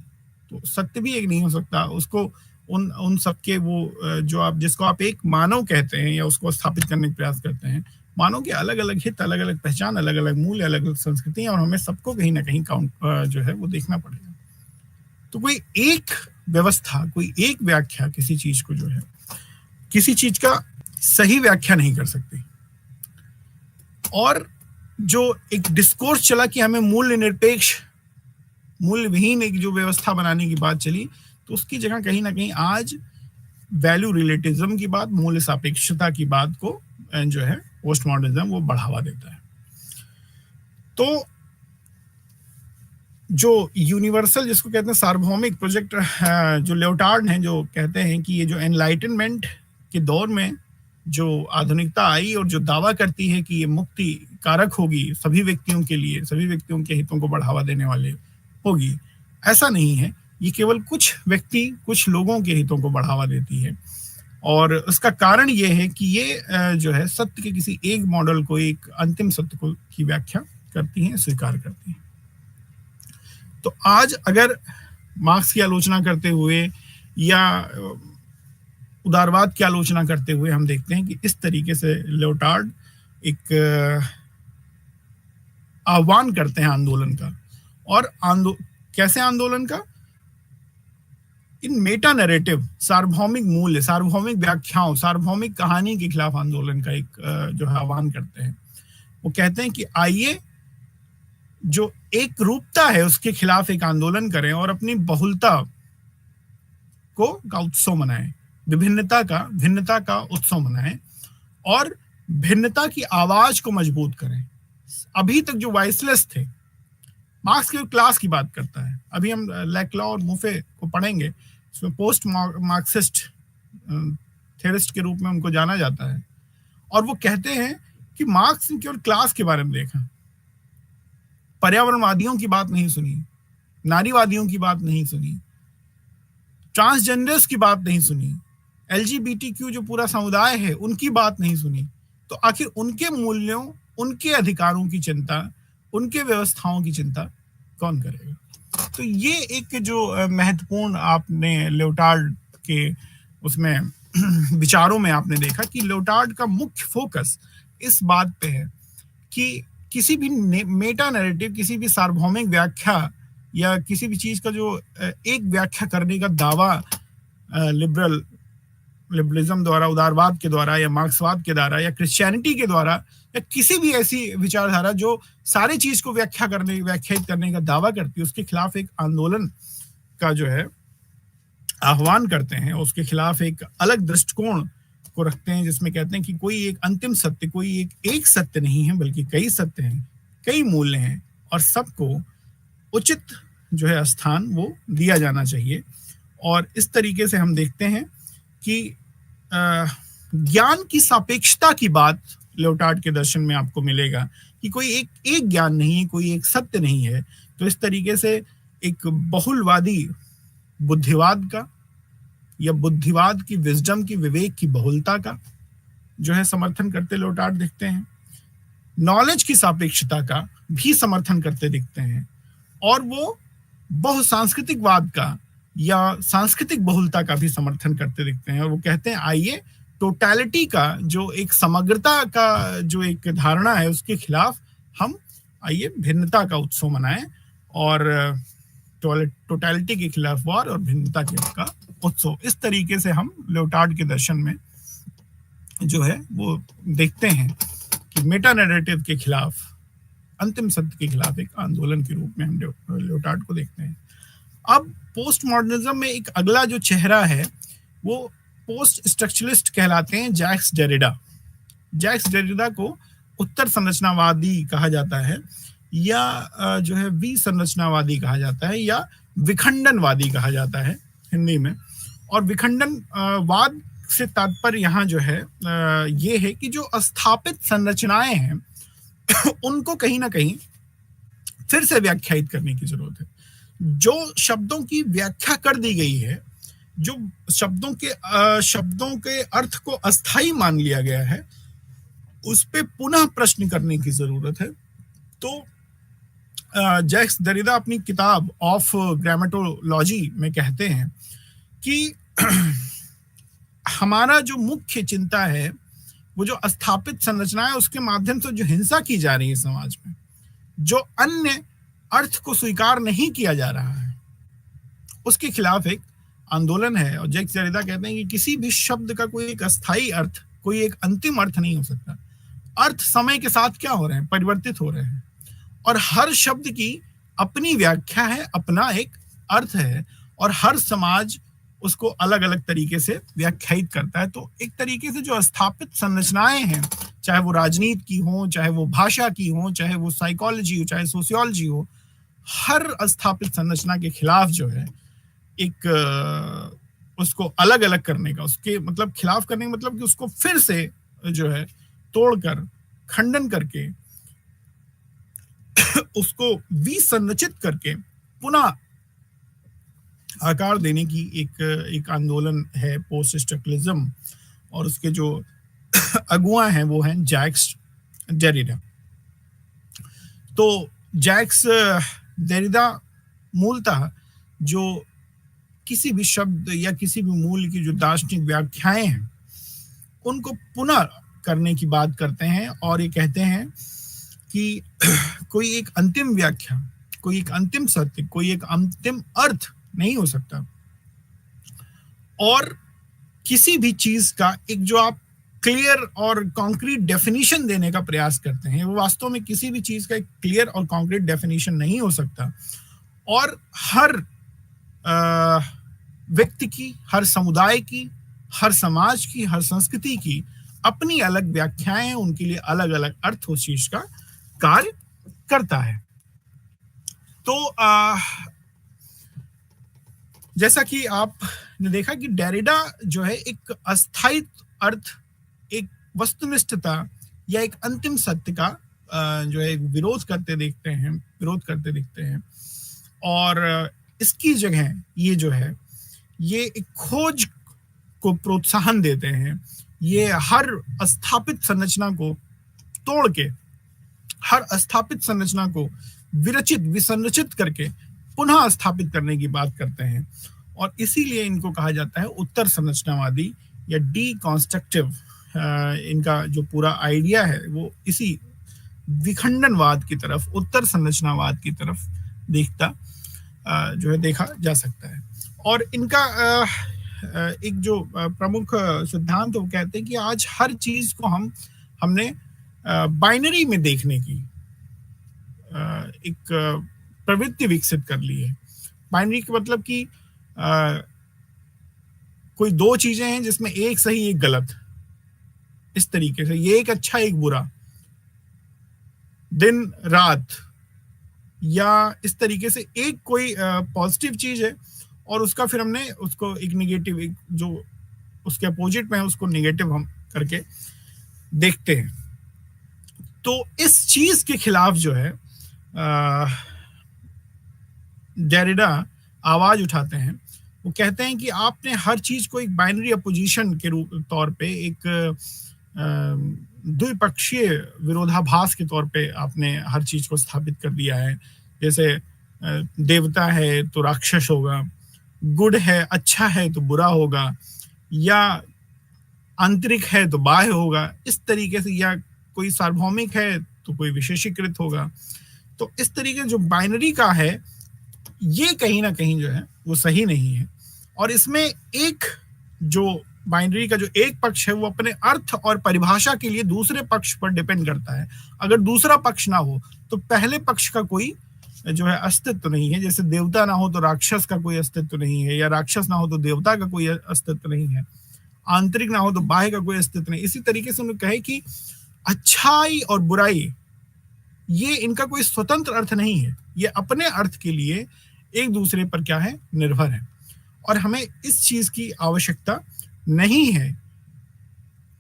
तो सत्य भी एक नहीं हो सकता। उसको उन सबके वो जो आप जिसको आप एक मानव कहते हैं या उसको स्थापित करने का प्रयास करते हैं, मानव के अलग अलग हित, अलग अलग पहचान, अलग अलग मूल्य, अलग अलग संस्कृति, और हमें सबको कहीं ना कहीं जो है वो देखना पड़ेगा। तो कोई एक व्यवस्था, कोई एक व्याख्या किसी चीज को जो है, किसी चीज का सही व्याख्या नहीं कर सकती। और जो एक डिस्कोर्स चला कि हमें मूल्य निरपेक्ष, मूल्य विहीन एक जो व्यवस्था बनाने की बात चली, तो उसकी जगह कहीं ना कहीं आज वैल्यू रिलेटिविज्म की बात, मूल्य सापेक्षता की बात को जो है पोस्ट मॉडर्निज्म वो बढ़ावा देता है। तो जो यूनिवर्सल जिसको कहते हैं सार्वभौमिक प्रोजेक्ट, जो लियोटार्ड हैं, जो कहते हैं कि ये जो एनलाइटनमेंट के दौर में जो आधुनिकता आई और जो दावा करती है कि ये मुक्ति कारक होगी सभी व्यक्तियों के लिए, सभी व्यक्तियों के हितों को बढ़ावा देने वाले होगी, ऐसा नहीं है। ये केवल कुछ व्यक्ति, कुछ लोगों के हितों को बढ़ावा देती है, और उसका कारण ये है कि ये जो है सत्य के किसी एक मॉडल को, एक अंतिम सत्य को की व्याख्या करती हैं, स्वीकार करती हैं। तो आज अगर मार्क्स की आलोचना करते हुए या उदारवाद की आलोचना करते हुए हम देखते हैं कि इस तरीके से लियोटार्ड एक आह्वान करते हैं आंदोलन का। और कैसे आंदोलन का? इन मेटा नैरेटिव, सार्वभौमिक मूल्य, सार्वभौमिक व्याख्याओं, सार्वभौमिक कहानी के खिलाफ आंदोलन का एक जो है आह्वान करते हैं। वो कहते हैं कि आइए जो एक रूपता है उसके खिलाफ एक आंदोलन करें और अपनी बहुलता का उत्सव मनाएं, विभिन्नता का, भिन्नता का उत्सव मनाएं और भिन्नता की आवाज को मजबूत करें। अभी तक जो वॉइसलेस थे, मार्क्स केवल क्लास की बात करता है। अभी हम लैक्लॉ और मुफे को पढ़ेंगे, इसमें पोस्ट मार्क्सिस्ट थेरिस्ट के रूप में उनको जाना जाता है, और वो कहते हैं कि मार्क्स ने केवल क्लास के बारे में देखा, पर्यावरणवादियों की बात नहीं सुनी, नारीवादियों की बात नहीं सुनी, ट्रांसजेंडर्स की बात नहीं सुनी, LGBTQ जो पूरा समुदाय है उनकी बात नहीं सुनी। तो आखिर उनके मूल्यों, उनके अधिकारों की चिंता, उनके व्यवस्थाओं की चिंता कौन करेगा? तो ये एक जो महत्वपूर्ण आपने लियोटार्ड के उसमें विचारों में आपने देखा कि लियोटार्ड का मुख्य फोकस इस बात पे है कि किसी भी मेटा नैरेटिव, किसी भी सार्वभौमिक व्याख्या या किसी भी चीज का जो एक व्याख्या करने का दावा लिबरलिज्म द्वारा, उदारवाद के द्वारा या मार्क्सवाद के द्वारा या क्रिश्चियनिटी के द्वारा या किसी भी ऐसी विचारधारा जो सारी चीज को व्याख्यायित करने का दावा करती है, उसके खिलाफ एक आंदोलन का जो है आह्वान करते हैं। उसके खिलाफ एक अलग दृष्टिकोण को रखते हैं, जिसमें कहते हैं कि कोई एक अंतिम सत्य, कोई एक सत्य नहीं है, बल्कि कई सत्य हैं, कई मूल्य हैं, और सबको उचित जो है स्थान वो दिया जाना चाहिए। और इस तरीके से हम देखते हैं कि ज्ञान की सापेक्षता की बात लियोटार्ड के दर्शन में आपको मिलेगा कि कोई एक ज्ञान नहीं है, कोई एक सत्य नहीं है। तो इस तरीके से एक बहुलवादी बुद्धिवाद का या बुद्धिवाद की, विजडम की, विवेक की बहुलता का जो है समर्थन करते लियोटार्ड दिखते हैं। नॉलेज की सापेक्षता का भी समर्थन करते दिखते हैं, और वो बहुसांस्कृतिकवाद का या सांस्कृतिक बहुलता का भी समर्थन करते दिखते हैं। और वो कहते हैं आइए टोटलिटी का, जो एक समग्रता का जो एक धारणा है, उसके खिलाफ हम आइए भिन्नता का उत्सव मनाएं और टोटलिटी के खिलाफ वार और भिन्नता के का उत्सव। इस तरीके से हम लियोटार्ड के दर्शन में जो है वो देखते हैं कि मेटा नैरेटिव के खिलाफ, अंतिम सत्य के खिलाफ एक आंदोलन के रूप में हम लियोटार्ड को देखते हैं। अब पोस्ट मॉडर्निज्म में एक अगला जो चेहरा है वो पोस्ट स्ट्रक्चरलिस्ट कहलाते हैं, जैक्स डेरिडा। जैक्स डेरिडा को उत्तर संरचनावादी कहा जाता है, या जो है विसंरचनावादी कहा जाता है, या विखंडनवादी कहा जाता है हिंदी में। और विखंडनवाद से तात्पर्य यहाँ जो है ये है कि जो स्थापित संरचनाएं हैं उनको कहीं ना कहीं फिर से व्याख्यायित करने की जरूरत है। जो शब्दों की व्याख्या कर दी गई है, जो शब्दों के अर्थ को अस्थाई मान लिया गया है, उस पे पुनः प्रश्न करने की जरूरत है। तो जैक्स डेरिडा अपनी किताब ऑफ ग्रामेटोलॉजी में कहते हैं कि हमारा जो मुख्य चिंता है वो जो स्थापित संरचना है उसके माध्यम से जो हिंसा की जा रही है समाज में, जो अन्य अर्थ को स्वीकार नहीं किया जा रहा है, उसके खिलाफ एक आंदोलन है। और जैक्स डेरिडा कहते हैं कि किसी भी शब्द का कोई एक अस्थाई अर्थ, कोई एक अंतिम अर्थ नहीं हो सकता। अर्थ समय के साथ क्या हो रहे हैं, परिवर्तित हो रहे हैं, और हर शब्द की अपनी व्याख्या है, अपना एक अर्थ है, और हर समाज उसको अलग अलग तरीके से व्याख्यायित करता है। तो एक तरीके से जो स्थापित संरचनाएं हैं, चाहे वो राजनीति की हो, चाहे वो भाषा की हो, चाहे वो साइकोलॉजी हो, चाहे सोशियोलॉजी हो, हर स्थापित संरचना के खिलाफ जो है एक उसको अलग अलग करने का, उसके मतलब खिलाफ करने का मतलब कि उसको फिर से जो है तोड़कर, खंडन करके, उसको विसंरचित करके पुनः आकार देने की एक आंदोलन है पोस्ट स्ट्रक्चरलिज्म। और उसके जो अगुआ हैं वो हैं जैक्स डेरिडा। तो जैक्स डेरिडा मूलतः जो किसी भी शब्द या किसी भी मूल की जो दार्शनिक व्याख्याएं हैं उनको पुनः करने की बात करते हैं, और ये कहते हैं कि कोई एक अंतिम व्याख्या, कोई एक अंतिम सत्य, कोई एक अंतिम अर्थ नहीं हो सकता। और किसी भी चीज का एक जो आप क्लियर और कॉन्क्रीट डेफिनेशन देने का प्रयास करते हैं, वो वास्तव में किसी भी चीज का एक क्लियर और कॉन्क्रीट डेफिनेशन नहीं हो सकता। और हर व्यक्ति की, हर समुदाय की, हर समाज की, हर संस्कृति की अपनी अलग व्याख्याएं, उनके लिए अलग अलग अर्थ उस चीज का कार्य करता है। तो जैसा कि आपने देखा कि डेरिडा जो है एक अस्थायी अर्थ, एक वस्तुनिष्ठता या एक अंतिम सत्य का जो है विरोध करते दिखते हैं। और इसकी जगह ये जो है ये एक खोज को प्रोत्साहन देते हैं। ये हर स्थापित संरचना को तोड़ के, हर स्थापित संरचना को विसंरचित करके पुनः स्थापित करने की बात करते हैं। और इसीलिए इनको कहा जाता है उत्तर संरचनावादी या डीकंस्ट्रक्टिव। इनका जो पूरा आइडिया है वो इसी विखंडनवाद की तरफ, उत्तर संरचनावाद की तरफ जो है देखा जा सकता है। और इनका एक जो प्रमुख सिद्धांत वो कहते हैं कि आज हर चीज को हमने बाइनरी में देखने की एक प्रवृत्ति विकसित कर ली है। बाइनरी का मतलब कि कोई दो चीजें हैं जिसमें एक सही एक गलत, इस तरीके से, ये एक अच्छा एक बुरा, दिन रात, या इस तरीके से एक कोई पॉजिटिव चीज है और उसका फिर हमने उसको एक निगेटिव, एक जो उसके अपोजिट में है उसको निगेटिव हम करके देखते हैं। तो इस चीज के खिलाफ जो है डेरिडा आवाज उठाते हैं। वो कहते हैं कि आपने हर चीज को एक बाइनरी अपोजिशन के तौर पे, एक द्विपक्षीय विरोधाभास के तौर पे आपने हर चीज को स्थापित कर दिया है। जैसे देवता है तो राक्षस होगा, गुड है अच्छा है तो बुरा होगा, या आंतरिक है तो बाह्य होगा, इस तरीके से, या कोई सार्वभौमिक है तो कोई विशेषीकृत होगा। तो इस तरीके जो बाइनरी का है ये कहीं ना कहीं जो है वो सही नहीं है। और इसमें एक जो बाइनरी का जो एक पक्ष है वो अपने अर्थ और परिभाषा के लिए दूसरे पक्ष पर डिपेंड करता है। अगर दूसरा पक्ष ना हो तो पहले पक्ष का कोई जो है अस्तित्व नहीं है। जैसे देवता ना हो तो राक्षस का कोई अस्तित्व नहीं है, या राक्षस ना हो तो देवता का कोई अस्तित्व नहीं है, आंतरिक ना हो तो बाह्य का कोई अस्तित्व नहीं। इसी तरीके से उन्होंने कहे कि अच्छाई और बुराई ये इनका कोई स्वतंत्र अर्थ नहीं है, ये अपने अर्थ के लिए एक दूसरे पर क्या है, निर्भर है। और हमें इस चीज की आवश्यकता नहीं है।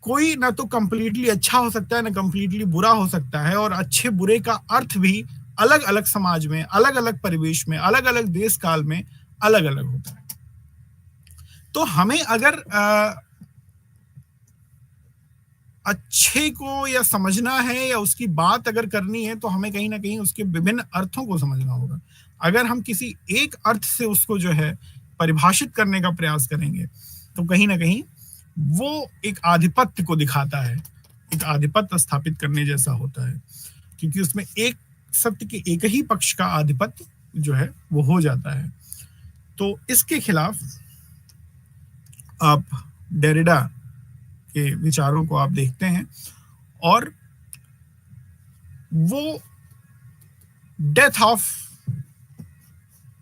कोई ना तो कंप्लीटली अच्छा हो सकता है ना कंप्लीटली बुरा हो सकता है, और अच्छे बुरे का अर्थ भी अलग अलग समाज में, अलग अलग परिवेश में, अलग अलग देश काल में अलग अलग होता है। तो हमें अगर अच्छे को या समझना है या उसकी बात अगर करनी है तो हमें कहीं ना कहीं उसके विभिन्न अर्थों को समझना होगा। अगर हम किसी एक अर्थ से उसको जो है परिभाषित करने का प्रयास करेंगे तो कहीं ना कहीं वो एक आधिपत्य को दिखाता है, एक आधिपत्य स्थापित करने जैसा होता है, क्योंकि उसमें एक सत्य के एक ही पक्ष का आधिपत्य जो है वो हो जाता है। तो इसके खिलाफ आप डेरिडा के विचारों को आप देखते हैं और वो डेथ ऑफ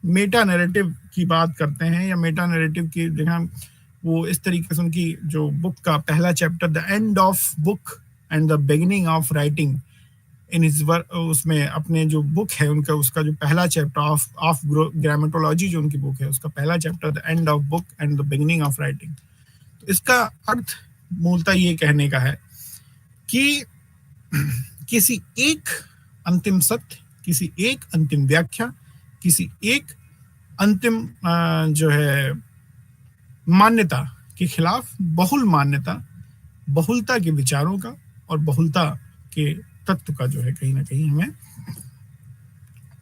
मेटा नैरेटिव की बात करते हैं, या मेटा नैरेटिव की जगह वो इस तरीके से उनकी जो बुक का पहला chapter the end of book and the beginning of writing in his work, उसमें अपने जो बुक है उनका, उसका जो पहला चैप्टर ऑफ ग्रामेटोलॉजी जो उनकी बुक है उसका पहला chapter the end of book and the beginning of writing. तो इसका अर्थ मूलतः ये कहने का है कि किसी एक अंतिम सत्य, किसी एक अंतिम व्याख्या, किसी एक अंतिम जो है मान्यता के खिलाफ बहुल मान्यता, बहुलता के विचारों का और बहुलता के तत्व का जो है कहीं ना कहीं हमें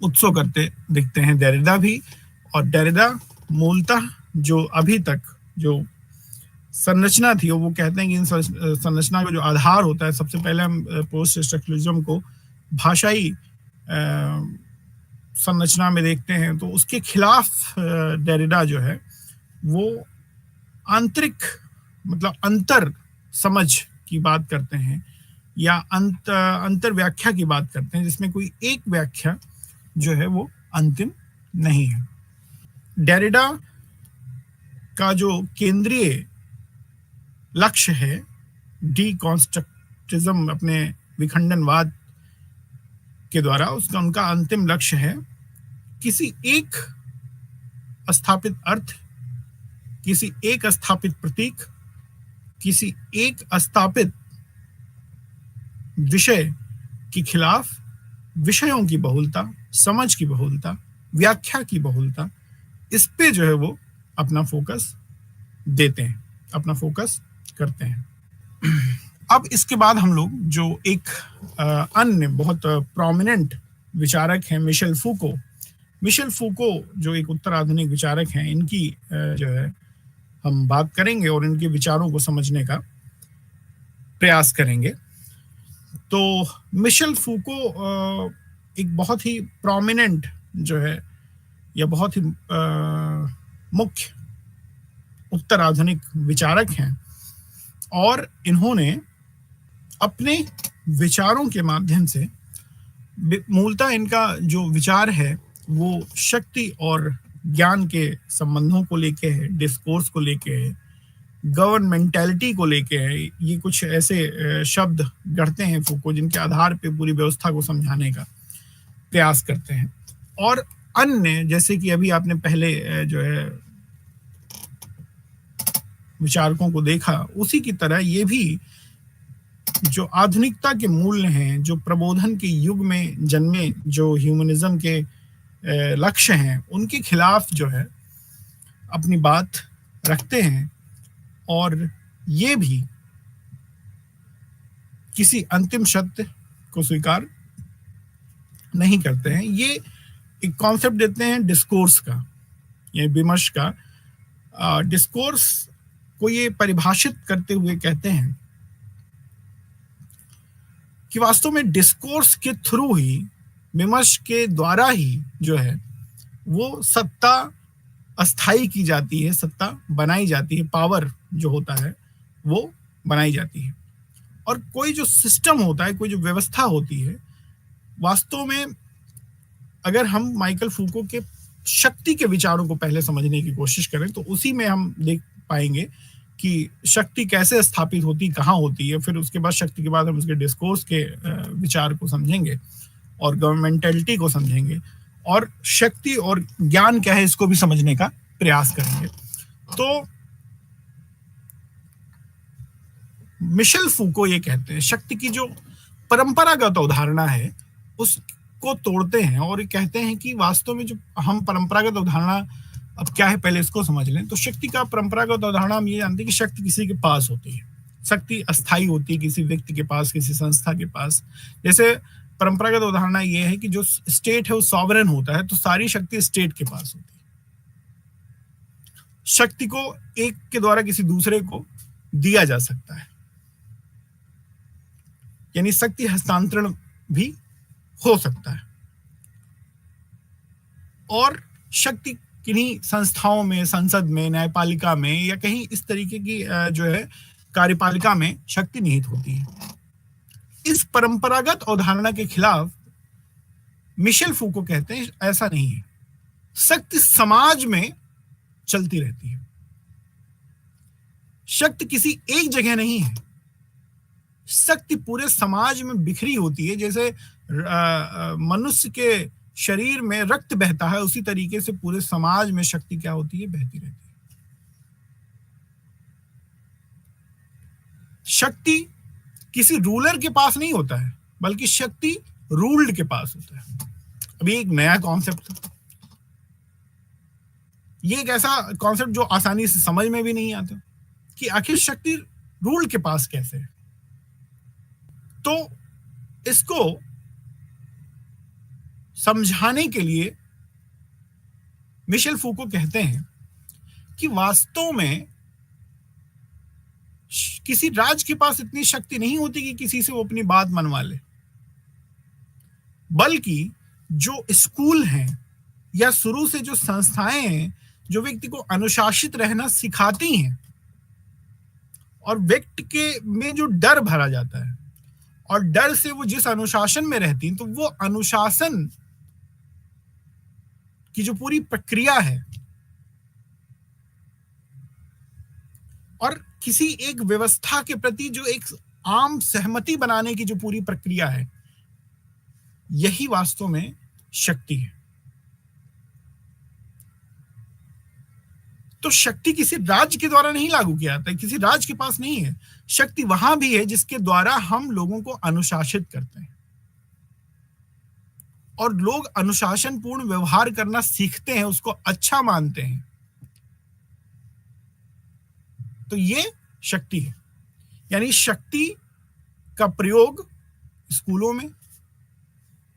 उत्सव करते दिखते हैं डेरिडा भी। और डेरिडा मूलतः जो अभी तक जो संरचना थी वो कहते हैं कि इन संरचना का जो आधार होता है, सबसे पहले हम पोस्ट स्ट्रक्चरलिज्म को भाषाई संरचना में देखते हैं, तो उसके खिलाफ डेरिडा जो है वो आंतरिक मतलब अंतर समझ की बात करते हैं, या अंतर व्याख्या की बात करते हैं, जिसमें कोई एक व्याख्या जो है वो अंतिम नहीं है। डेरिडा का जो केंद्रीय लक्ष्य है डीकॉन्स्ट्रक्टिज्म, अपने विखंडनवाद के द्वारा उसका उनका अंतिम लक्ष्य है किसी एक स्थापित अर्थ, किसी एक स्थापित प्रतीक, किसी एक स्थापित विषय के खिलाफ विषयों की बहुलता, समझ की बहुलता, व्याख्या की बहुलता, इस पे जो है वो अपना फोकस देते हैं, अपना फोकस करते हैं। अब इसके बाद हम लोग जो एक अन्य बहुत प्रोमिनेंट विचारक हैं मिशेल फूको, मिशेल फूको जो एक उत्तर आधुनिक विचारक हैं, इनकी जो है हम बात करेंगे और इनके विचारों को समझने का प्रयास करेंगे। तो मिशेल फूको एक बहुत ही प्रोमिनेंट जो है या बहुत ही मुख्य उत्तर आधुनिक विचारक हैं, और इन्होंने अपने विचारों के माध्यम से, मूलतः इनका जो विचार है वो शक्ति और ज्ञान के संबंधों को लेके है, डिस्कोर्स को लेके है, गवर्नमेंटैलिटी को लेके है। ये कुछ ऐसे शब्द गढ़ते हैं फूको जिनके आधार पे पूरी व्यवस्था को समझाने का प्रयास करते हैं। और अन्य जैसे कि अभी आपने पहले जो है विचारकों को देखा, उसी की तरह ये भी जो आधुनिकता के मूल्य हैं, जो प्रबोधन के युग में जन्मे जो ह्यूमनिज्म के लक्ष्य हैं, उनके खिलाफ जो है अपनी बात रखते हैं, और ये भी किसी अंतिम सत्य को स्वीकार नहीं करते हैं। ये एक कॉन्सेप्ट देते हैं डिस्कोर्स का, ये विमर्श का। डिस्कोर्स को ये परिभाषित करते हुए कहते हैं कि वास्तव में डिस्कोर्स के थ्रू ही विमर्श के द्वारा ही जो है वो सत्ता अस्थाई की जाती है, सत्ता बनाई जाती है, पावर जो होता है वो बनाई जाती है। और कोई जो सिस्टम होता है, कोई जो व्यवस्था होती है, वास्तव में अगर हम माइकल फूको के शक्ति के विचारों को पहले समझने की कोशिश करें तो उसी में हम देख पाएंगे कि शक्ति कैसे स्थापित होती, कहाँ होती है। फिर उसके बाद शक्ति के बाद हम उसके डिस्कोर्स के विचार को समझेंगे और गवर्नमेंटलिटी को समझेंगे और शक्ति और ज्ञान क्या है इसको भी समझने का प्रयास करेंगे। तो मिशेल फूको ये कहते हैं शक्ति की जो परंपरागत अवधारणा है उसको तोड़ते हैं और ये कहते हैं कि वास्तव में जो हम परंपरागत अवधारणा, अब क्या है पहले इसको समझ लें। तो शक्ति का परंपरागत अवधारणा हम ये जानते हैं कि शक्ति किसी के पास होती है, शक्ति अस्थाई होती है किसी व्यक्ति के पास, किसी संस्था के पास। जैसे परंपरागत अवधारणा ये है कि जो स्टेट है वो सॉवरेन होता है, तो सारी शक्ति स्टेट के पास होती है। शक्ति को एक के द्वारा किसी दूसरे को दिया जा सकता है, यानी शक्ति हस्तांतरण भी हो सकता है। और शक्ति किन्हीं संस्थाओं में, संसद में, न्यायपालिका में या कहीं इस तरीके की जो है कार्यपालिका में शक्ति निहित होती है। इस परंपरागत अवधारणा के खिलाफ मिशेल फूको कहते हैं ऐसा नहीं है, शक्ति समाज में चलती रहती है। शक्ति किसी एक जगह नहीं है, शक्ति पूरे समाज में बिखरी होती है। जैसे मनुष्य के शरीर में रक्त बहता है, उसी तरीके से पूरे समाज में शक्ति क्या होती है, बहती रहती है। शक्ति किसी रूलर के पास नहीं होता है, बल्कि शक्ति रूल्ड के पास होता है। अभी एक नया कॉन्सेप्ट है, ये एक ऐसा कॉन्सेप्ट जो आसानी से समझ में भी नहीं आता कि आखिर शक्ति रूल के पास कैसे है। तो इसको समझाने के लिए मिशेल फूको कहते हैं कि वास्तव में किसी राज्य के पास इतनी शक्ति नहीं होती कि किसी से वो अपनी बात मनवा ले, बल्कि जो स्कूल हैं या शुरू से जो संस्थाएं हैं जो व्यक्ति को अनुशासित रहना सिखाती हैं और व्यक्ति के में जो डर भरा जाता है और डर से वो जिस अनुशासन में रहती हैं, तो वो अनुशासन की जो पूरी प्रक्रिया है और किसी एक व्यवस्था के प्रति जो एक आम सहमति बनाने की जो पूरी प्रक्रिया है, यही वास्तव में शक्ति है। तो शक्ति किसी राज्य के द्वारा नहीं लागू किया जाता है, किसी राज्य के पास नहीं है। शक्ति वहां भी है जिसके द्वारा हम लोगों को अनुशासित करते हैं और लोग अनुशासन पूर्ण व्यवहार करना सीखते हैं, उसको अच्छा मानते हैं। तो ये शक्ति है। यानी शक्ति का प्रयोग स्कूलों में,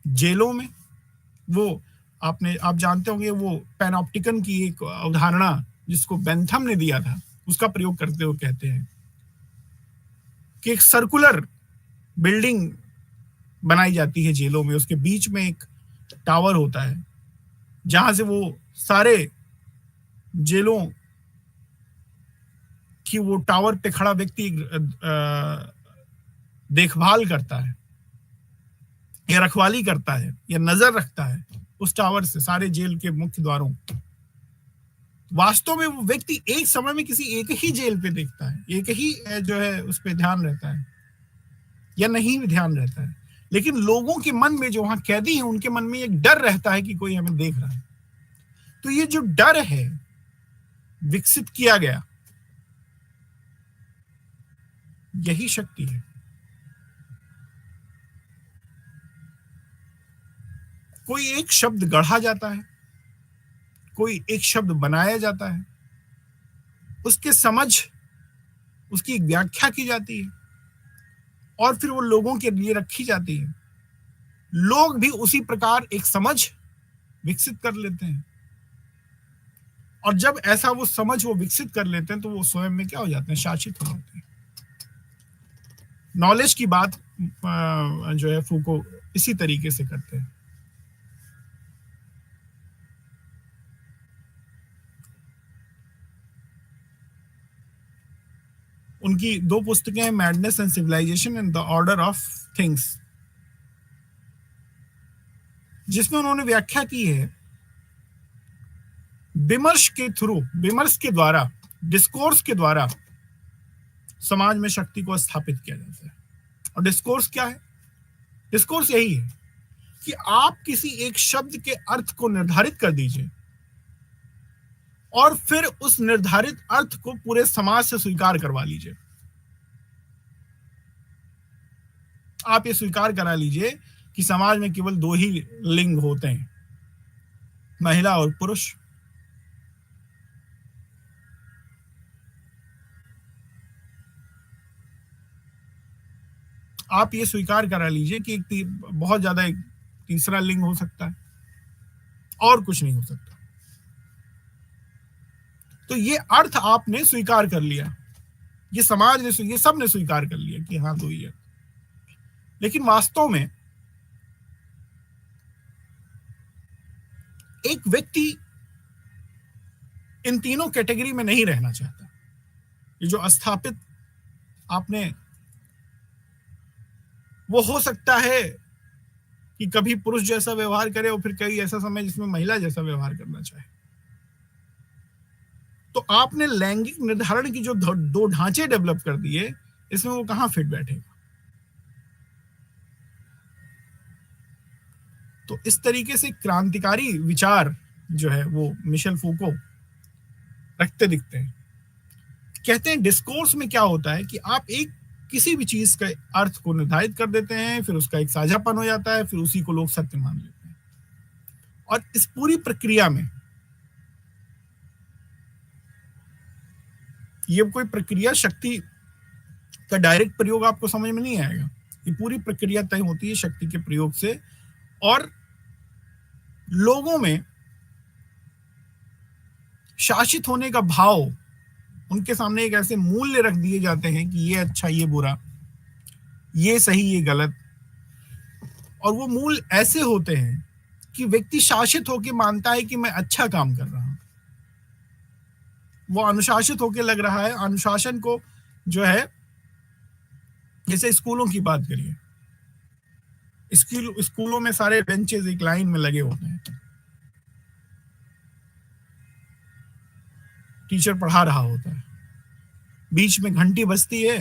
जेलों में, वो आप जानते होंगे वो पैनॉप्टिकन की एक अवधारणा जिसको बेंथम ने दिया था, उसका प्रयोग करते हुए कहते हैं कि एक सर्कुलर बिल्डिंग बनाई जाती है जेलों में, उसके बीच में एक टावर होता है जहां से वो सारे जेलों कि वो टावर पे खड़ा व्यक्ति देखभाल करता है या रखवाली करता है या नजर रखता है उस टावर से सारे जेल के मुख्य द्वारों। वास्तव में वो व्यक्ति एक समय में किसी एक ही जेल पे देखता है, एक ही जो है उस पे ध्यान रहता है या नहीं भी ध्यान रहता है, लेकिन लोगों के मन में जो वहां कैदी हैं उनके मन में एक डर रहता है कि कोई हमें देख रहा है। तो ये जो डर है विकसित किया गया, यही शक्ति है। कोई एक शब्द गढ़ा जाता है, कोई एक शब्द बनाया जाता है, उसके समझ, उसकी एक व्याख्या की जाती है और फिर वो लोगों के लिए रखी जाती है। लोग भी उसी प्रकार एक समझ विकसित कर लेते हैं और जब ऐसा वो समझ वो विकसित कर लेते हैं तो वो स्वयं में क्या हो जाते हैं, शासित हो जाते हैं। नॉलेज की बात जो है फूको इसी तरीके से करते हैं उनकी दो पुस्तकें हैं, madness and civilisation and the order of things, जिसमें उन्होंने व्याख्या की है विमर्श के थ्रू, विमर्श के द्वारा, डिस्कोर्स के द्वारा समाज में शक्ति को स्थापित किया जाता है। और डिस्कोर्स क्या है? डिस्कोर्स यही है कि आप किसी एक शब्द के अर्थ को निर्धारित कर दीजिए और फिर उस निर्धारित अर्थ को पूरे समाज से स्वीकार करवा लीजिए। आप ये स्वीकार करा लीजिए कि समाज में केवल दो ही लिंग होते हैं, महिला और पुरुष। आप ये स्वीकार करा लीजिए कि बहुत ज्यादा एक तीसरा लिंग हो सकता है और कुछ नहीं हो सकता। तो ये अर्थ आपने स्वीकार कर लिया, ये समाज ने, ये सब ने स्वीकार कर लिया कि हाँ दो ही है। लेकिन वास्तव में एक व्यक्ति इन तीनों कैटेगरी में नहीं रहना चाहता। ये जो स्थापित आपने, वो हो सकता है कि कभी पुरुष जैसा व्यवहार करे और फिर कभी ऐसा समय जिसमें महिला जैसा व्यवहार करना चाहे। तो आपने लैंगिक निर्धारण की जो दो ढांचे डेवलप कर दिए, इसमें वो कहां फिट बैठेगा? तो इस तरीके से क्रांतिकारी विचार जो है वो मिशेल फूको रखते दिखते हैं। कहते हैं डिस्कोर्स में क्या होता है कि आप एक किसी भी चीज के अर्थ को निर्धारित कर देते हैं, फिर उसका एक साझापन हो जाता है, फिर उसी को लोग सत्य मान लेते हैं। और इस पूरी प्रक्रिया में ये कोई प्रक्रिया शक्ति का डायरेक्ट प्रयोग आपको समझ में नहीं आएगा। ये पूरी प्रक्रिया तय होती है शक्ति के प्रयोग से, और लोगों में शासित होने का भाव, उनके सामने एक ऐसे मूल्य रख दिए जाते हैं कि ये अच्छा, ये बुरा, ये सही, ये गलत। और वो मूल्य ऐसे होते हैं कि व्यक्ति शासित होकर मानता है कि मैं अच्छा काम कर रहा हूं, वो अनुशासित होकर लग रहा है। अनुशासन को जो है, जैसे स्कूलों की बात करिए, स्कूलों में सारे बेंचेस एक लाइन में लगे होते हैं, टीचर पढ़ा रहा होता है, बीच में घंटी बजती है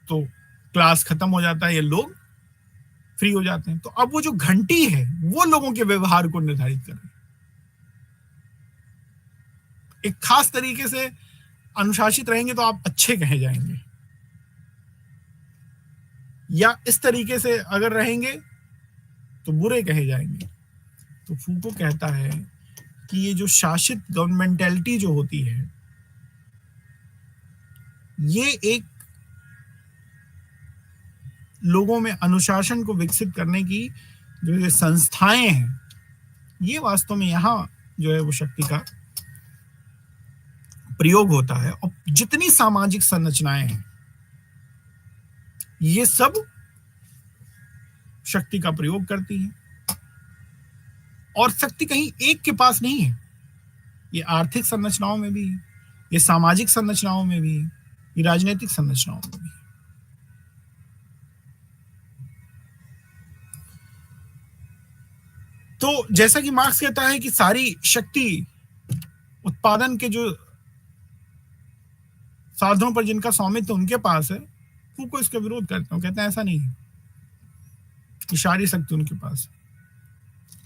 तो क्लास खत्म हो जाता है, ये लोग फ्री हो जाते हैं। तो अब वो जो घंटी है वो लोगों के व्यवहार को निर्धारित कर रही है। एक खास तरीके से अनुशासित रहेंगे तो आप अच्छे कहे जाएंगे, या इस तरीके से अगर रहेंगे तो बुरे कहे जाएंगे। तो फूको कहता है कि ये जो शासित गवर्नमेंटैलिटी जो होती है, ये एक लोगों में अनुशासन को विकसित करने की जो ये संस्थाएं हैं, ये वास्तव में यहां जो है वो शक्ति का प्रयोग होता है। और जितनी सामाजिक संरचनाएं हैं, ये सब शक्ति का प्रयोग करती हैं। और शक्ति कहीं एक के पास नहीं है, ये आर्थिक संरचनाओं में भी है, ये सामाजिक संरचनाओं में भी है, ये राजनीतिक संरचनाओं में भी है। तो जैसा कि मार्क्स कहता है कि सारी शक्ति उत्पादन के जो साधनों पर जिनका स्वामित्व उनके पास है, फूको इसका विरोध करते हैं। कहते हैं ऐसा नहीं है कि सारी शक्ति उनके पास है।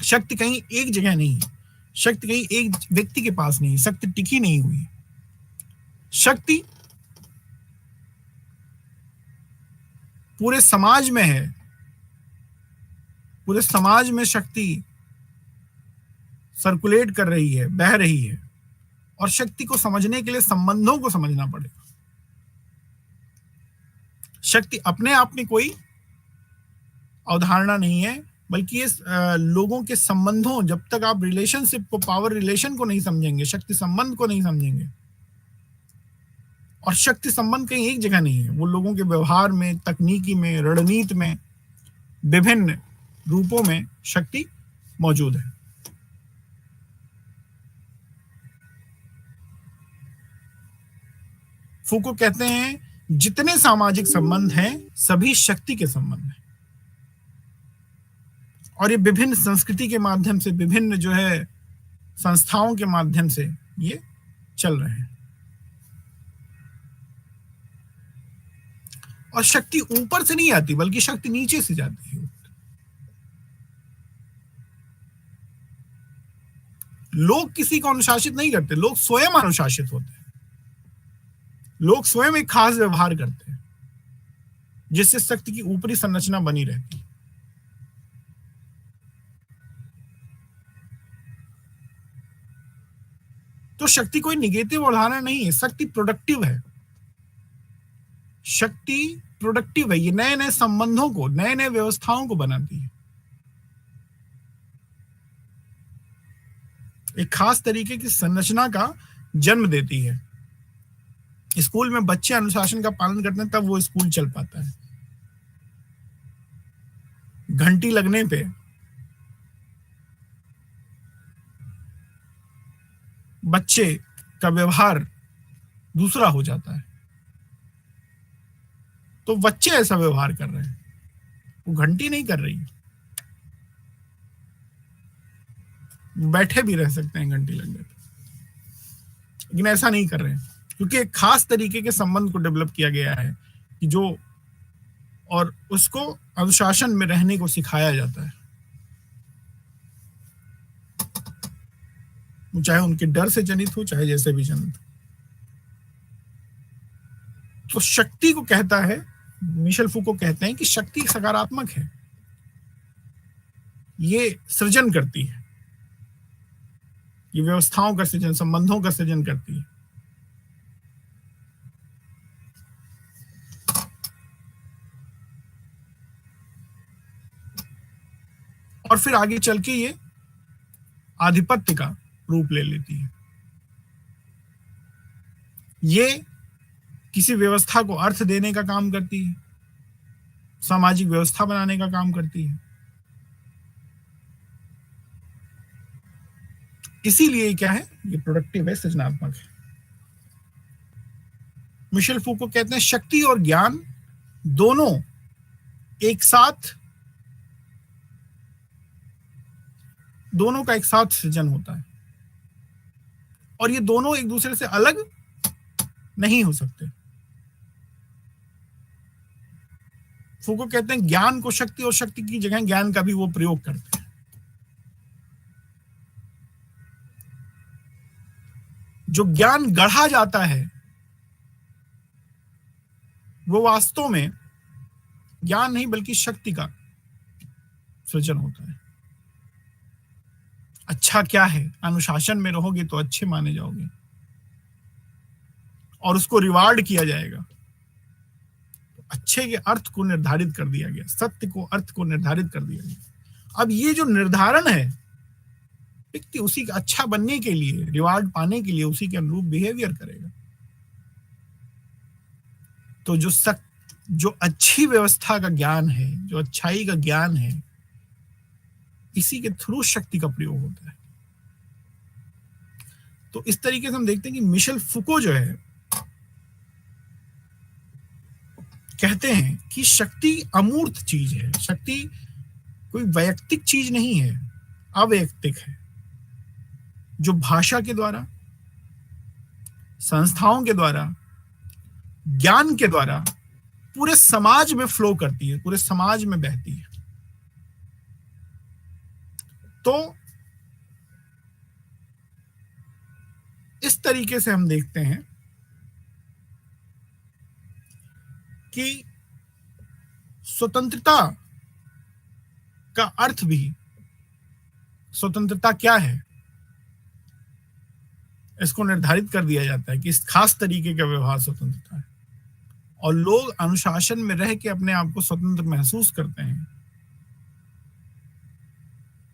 शक्ति कहीं एक जगह नहीं है, शक्ति कहीं एक व्यक्ति के पास नहीं है, शक्ति टिकी नहीं हुई। शक्ति पूरे समाज में है, पूरे समाज में शक्ति सर्कुलेट कर रही है, बह रही है। और शक्ति को समझने के लिए संबंधों को समझना पड़ेगा। शक्ति अपने आप में कोई अवधारणा नहीं है, बल्कि ये लोगों के संबंधों, जब तक आप रिलेशनशिप को, पावर रिलेशन को नहीं समझेंगे, शक्ति संबंध को नहीं समझेंगे। और शक्ति संबंध कहीं एक जगह नहीं है, वो लोगों के व्यवहार में, तकनीकी में, रणनीति में, विभिन्न रूपों में शक्ति मौजूद है। फूको कहते हैं जितने सामाजिक संबंध हैं सभी शक्ति के संबंध हैं, और ये विभिन्न संस्कृति के माध्यम से, विभिन्न जो है संस्थाओं के माध्यम से ये चल रहे हैं। और शक्ति ऊपर से नहीं आती बल्कि शक्ति नीचे से जाती है। लोग किसी को अनुशासित नहीं करते, लोग स्वयं अनुशासित होते हैं। लोग स्वयं एक खास व्यवहार करते हैं जिससे शक्ति की ऊपरी संरचना बनी रहती है। तो शक्ति कोई निगेटिव उदाहरण नहीं है, शक्ति प्रोडक्टिव है। शक्ति प्रोडक्टिव है, ये नए नए संबंधों को, नए नए व्यवस्थाओं को बनाती है, एक खास तरीके की संरचना का जन्म देती है। स्कूल में बच्चे अनुशासन का पालन करते हैं तब वो स्कूल चल पाता है। घंटी लगने पे बच्चे का व्यवहार दूसरा हो जाता है, तो बच्चे ऐसा व्यवहार कर रहे हैं, वो घंटी नहीं कर रही है। बैठे भी रह सकते हैं घंटी लगने पे, लेकिन ऐसा नहीं कर रहे हैं क्योंकि एक खास तरीके के संबंध को डेवलप किया गया है कि जो, और उसको अनुशासन में रहने को सिखाया जाता है, चाहे उनके डर से जनित हो, चाहे जैसे भी जनित हो। तो शक्ति को कहता है, मिशेल फूको कहते हैं कि शक्ति सकारात्मक है, ये सृजन करती है, ये व्यवस्थाओं का सृजन, संबंधों का सृजन करती है। और फिर आगे चल के ये आधिपत्य का रूप ले लेती है। ये किसी व्यवस्था को अर्थ देने का काम करती है, सामाजिक व्यवस्था बनाने का काम करती है। इसीलिए क्या है, ये प्रोडक्टिव है, सृजनात्मक है। मिशेल फूको कहते हैं शक्ति और ज्ञान दोनों एक साथ, दोनों का एक साथ सृजन होता है, और ये दोनों एक दूसरे से अलग नहीं हो सकते। फूको कहते हैं ज्ञान को शक्ति, और शक्ति की जगह ज्ञान का भी वो प्रयोग करते हैं। जो ज्ञान गढ़ा जाता है वो वास्तव में ज्ञान नहीं बल्कि शक्ति का सृजन होता है। अच्छा क्या है, अनुशासन में रहोगे तो अच्छे माने जाओगे और उसको रिवार्ड किया जाएगा। अच्छे के अर्थ को निर्धारित कर दिया गया, सत्य को, अर्थ को निर्धारित कर दिया गया। अब ये जो निर्धारण है, व्यक्ति उसी का अच्छा बनने के लिए, रिवार्ड पाने के लिए उसी के अनुरूप बिहेवियर करेगा। तो जो अच्छी व्यवस्था का ज्ञान है, जो अच्छाई का ज्ञान है, इसी के थ्रू शक्ति का प्रयोग होता है। तो इस तरीके से हम देखते हैं कि मिशेल फूको जो है कहते हैं कि शक्ति अमूर्त चीज है, शक्ति कोई वैयक्तिक चीज नहीं है, अवैयक्तिक है, जो भाषा के द्वारा, संस्थाओं के द्वारा, ज्ञान के द्वारा पूरे समाज में फ्लो करती है, पूरे समाज में बहती है। तो इस तरीके से हम देखते हैं कि स्वतंत्रता का अर्थ भी, स्वतंत्रता क्या है, इसको निर्धारित कर दिया जाता है कि इस खास तरीके का व्यवहार स्वतंत्रता है, और लोग अनुशासन में रह के अपने आप को स्वतंत्र महसूस करते हैं।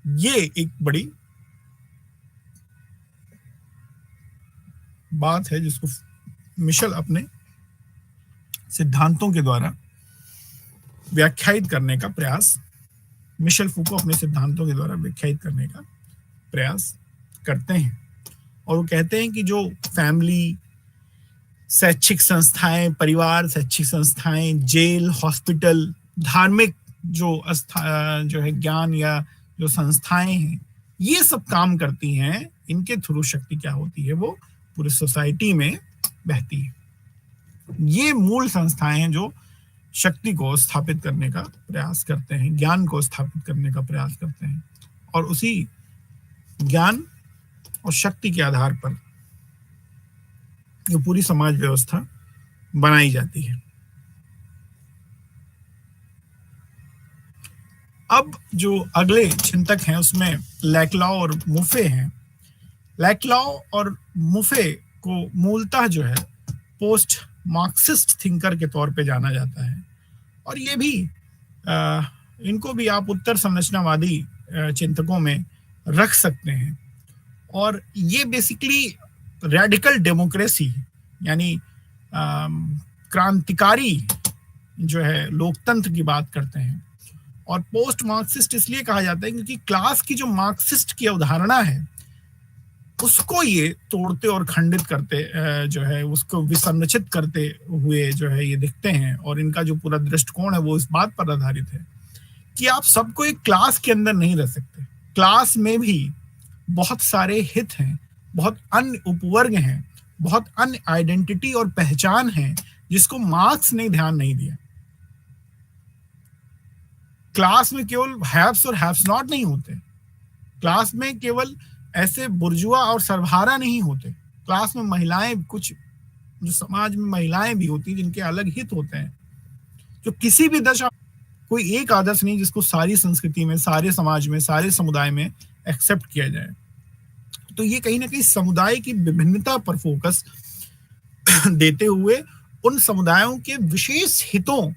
ये एक बड़ी बात है जिसको मिशेल अपने सिद्धांतों के द्वारा व्याख्यायित करने का प्रयास, मिशेल फूको अपने सिद्धांतों के द्वारा व्याख्यायित करने का प्रयास करते हैं। और वो कहते हैं कि जो फैमिली, शैक्षिक संस्थाएं, परिवार, शैक्षिक संस्थाएं, जेल, हॉस्पिटल, धार्मिक जो है ज्ञान या जो संस्थाएं हैं, ये सब काम करती हैं। इनके थ्रू शक्ति क्या होती है, वो पूरी सोसाइटी में बहती है। ये मूल संस्थाएं हैं जो शक्ति को स्थापित करने का प्रयास करते हैं, ज्ञान को स्थापित करने का प्रयास करते हैं, और उसी ज्ञान और शक्ति के आधार पर ये पूरी समाज व्यवस्था बनाई जाती है। अब जो अगले चिंतक हैं उसमें लैक्लॉ और मुफे हैं। लैक्लॉ और मुफे को मूलतः जो है पोस्ट मार्क्सिस्ट थिंकर के तौर पे जाना जाता है, और ये भी इनको भी आप उत्तर संरचनावादी चिंतकों में रख सकते हैं। और ये बेसिकली रेडिकल डेमोक्रेसी यानी क्रांतिकारी जो है लोकतंत्र की बात करते हैं। और पोस्ट मार्क्सिस्ट इसलिए कहा जाता है क्योंकि क्लास की जो मार्क्सिस्ट की अवधारणा है उसको ये तोड़ते और खंडित करते जो है उसको विसंरचित करते हुए जो है ये दिखते हैं। और इनका जो पूरा दृष्टिकोण है वो इस बात पर आधारित है कि आप सबको एक क्लास के अंदर नहीं रह सकते। क्लास में भी बहुत सारे हित हैं, बहुत अन्य उपवर्ग हैं, बहुत अन्य आइडेंटिटी और पहचान है जिसको मार्क्स ने ध्यान नहीं दिया। क्लास में केवल हैव्स और हैव्स नॉट नहीं होते, क्लास में केवल ऐसे बुर्जुआ और सर्वहारा नहीं होते, क्लास में महिलाएं, कुछ जो समाज में महिलाएं भी होती जिनके अलग हित होते हैं, जो किसी भी दशा, कोई एक आदर्श नहीं जिसको सारी संस्कृति में, सारे समाज में, सारे समुदाय में एक्सेप्ट किया जाए। तो ये कहीं ना कहीं समुदाय की विभिन्नता पर फोकस देते हुए उन समुदायों के विशेष हितों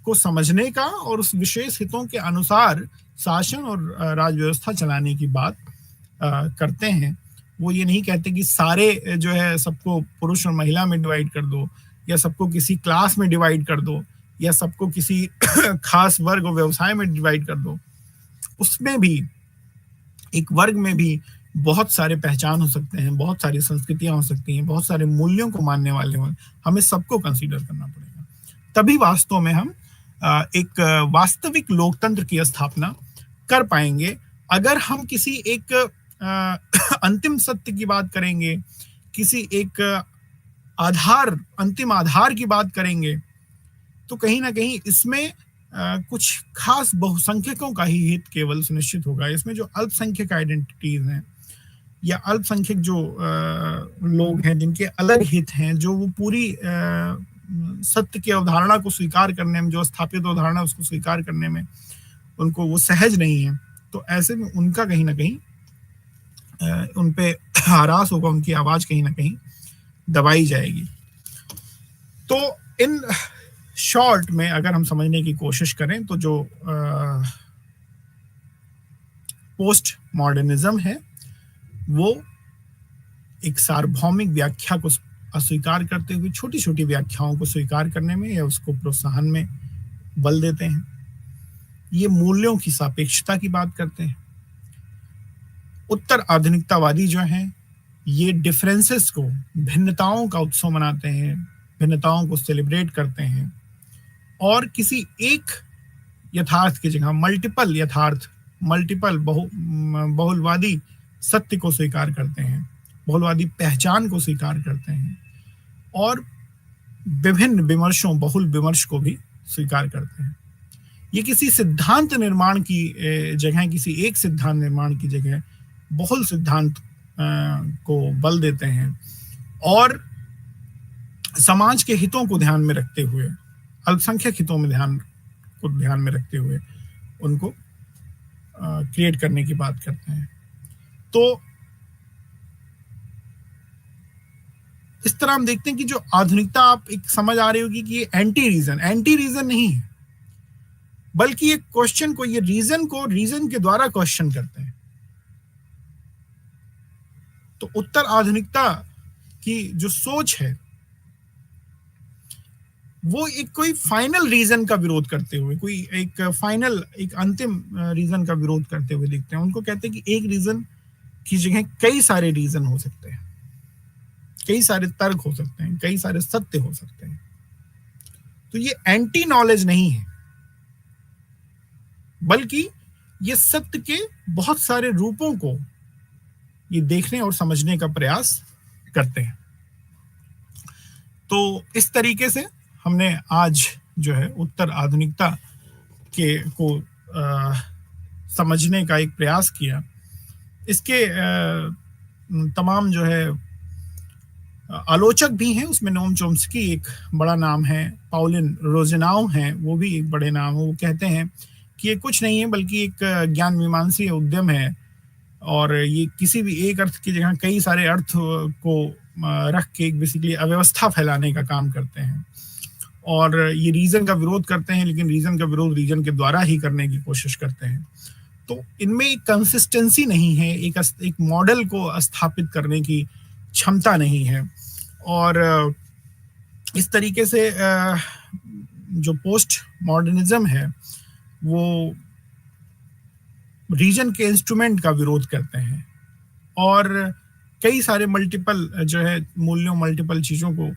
को समझने का और उस विशेष हितों के अनुसार शासन और राज व्यवस्था चलाने की बात करते हैं। वो ये नहीं कहते कि सारे जो है सबको पुरुष और महिला में डिवाइड कर दो, या सबको किसी क्लास में डिवाइड कर दो, या सबको किसी खास वर्ग और व्यवसाय में डिवाइड कर दो। उसमें भी एक वर्ग में भी बहुत सारे पहचान हो सकते हैं, बहुत सारी संस्कृतियां हो सकती हैं, बहुत सारे मूल्यों को मानने वाले हैं। हमें सबको कंसीडर करना पड़ेगा, तभी वास्तव में हम एक वास्तविक लोकतंत्र की स्थापना कर पाएंगे। अगर हम किसी एक अंतिम सत्य की बात करेंगे, किसी एक अंतिम आधार की बात करेंगे, तो कहीं ना कहीं इसमें कुछ खास बहुसंख्यकों का ही हित केवल सुनिश्चित होगा। इसमें जो अल्पसंख्यक आइडेंटिटीज हैं या अल्पसंख्यक जो लोग हैं जिनके अलग हित हैं, जो वो पूरी सत्य की अवधारणा को स्वीकार करने में, जो स्थापित अवधारणा उसको स्वीकार करने में उनको वो सहज नहीं है, तो ऐसे में उनका कहीं ना कहीं उन पे हरास होगा, उनकी आवाज कहीं ना कहीं दबाई जाएगी। तो इन शॉर्ट में अगर हम समझने की कोशिश करें तो जो पोस्ट मॉडर्निज्म है वो एक सार्वभौमिक व्याख्या को अस्वीकार करते हुए छोटी छोटी व्याख्याओं को स्वीकार करने में या उसको प्रोत्साहन में बल देते हैं। ये मूल्यों की सापेक्षता की बात करते हैं। उत्तर आधुनिकतावादी जो हैं ये डिफरेंसेस को, भिन्नताओं का उत्सव मनाते हैं, भिन्नताओं को सेलिब्रेट करते हैं, और किसी एक यथार्थ की जगह मल्टीपल यथार्थ, मल्टीपल बहुलवादी सत्य को स्वीकार करते हैं, बहुलवादी पहचान को स्वीकार करते हैं, और विभिन्न विमर्शों, बहुल विमर्श को भी स्वीकार करते हैं। ये किसी सिद्धांत निर्माण की जगह, किसी एक सिद्धांत निर्माण की जगह बहुल सिद्धांत को बल देते हैं, और समाज के हितों को ध्यान में रखते हुए, अल्पसंख्यक हितों में ध्यान में रखते हुए उनको क्रिएट करने की बात करते हैं। तो इस तरह हम देखते हैं कि जो आधुनिकता, आप एक समझ आ रही होगी कि ये एंटी रीजन नहीं है, बल्कि ये क्वेश्चन को, ये रीजन को रीजन के द्वारा क्वेश्चन करते हैं। तो उत्तर आधुनिकता की जो सोच है वो एक कोई फाइनल रीजन का विरोध करते हुए, कोई एक फाइनल, एक अंतिम रीजन का विरोध करते हुए दिखते हैं। उनको कहते हैं कि एक रीजन की जगह कई सारे रीजन हो सकते हैं। कई सारे तर्क हो सकते हैं, कई सारे सत्य हो सकते हैं। तो ये एंटी नॉलेज नहीं है, बल्कि ये सत्य के बहुत सारे रूपों को ये देखने और समझने का प्रयास करते हैं। तो इस तरीके से हमने आज जो है उत्तर आधुनिकता के को समझने का एक प्रयास किया। इसके तमाम जो है आलोचक भी हैं, उसमें नोम चोम्स्की एक बड़ा नाम है, पाउलिन रोजेनाउ हैं, वो भी एक बड़े नाम है। वो कहते हैं कि ये कुछ नहीं है बल्कि एक ज्ञान मीमांसी उद्यम है, और ये किसी भी एक अर्थ की जगह कई सारे अर्थ को रख के एक बेसिकली अव्यवस्था फैलाने का काम करते हैं, और ये रीजन का विरोध करते हैं, लेकिन रीजन का विरोध रीजन के द्वारा ही करने की कोशिश करते हैं। तो इनमें एक कंसिस्टेंसी नहीं है, एक मॉडल को स्थापित करने की क्षमता नहीं है, और इस तरीके से जो पोस्ट मॉडर्निज्म है वो रीजन के इंस्ट्रूमेंट का विरोध करते हैं, और कई सारे मल्टीपल जो है मूल्यों, मल्टीपल चीज़ों को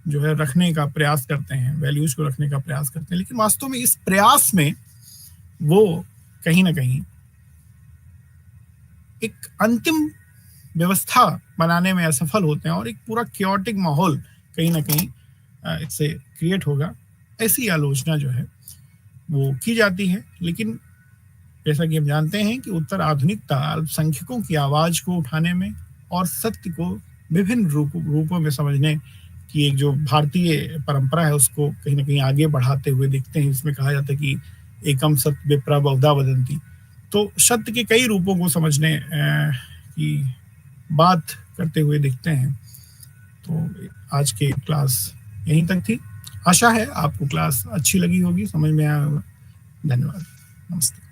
जो है रखने का प्रयास करते हैं, वैल्यूज को रखने का प्रयास करते हैं, लेकिन वास्तव में इस प्रयास में वो कहीं ना कहीं एक अंतिम व्यवस्था बनाने में असफल होते हैं, और एक पूरा क्योटिक माहौल कहीं ना कहीं इससे क्रिएट होगा, ऐसी आलोचना जो है वो की जाती है। लेकिन जैसा कि हम जानते हैं कि उत्तर आधुनिकता अल्पसंख्यकों की आवाज को उठाने में और सत्य को विभिन्न रूपों में समझने की एक जो भारतीय परंपरा है उसको कहीं ना कहीं आगे बढ़ाते हुए देखते हैं। इसमें कहा जाता है कि एकम सत्य विप्रा बहुधा वदंती, तो सत्य के कई रूपों को समझने की बात करते हुए देखते हैं। तो आज के क्लास यहीं तक थी। आशा है आपको क्लास अच्छी लगी होगी, समझ में आया होगा। धन्यवाद, नमस्ते।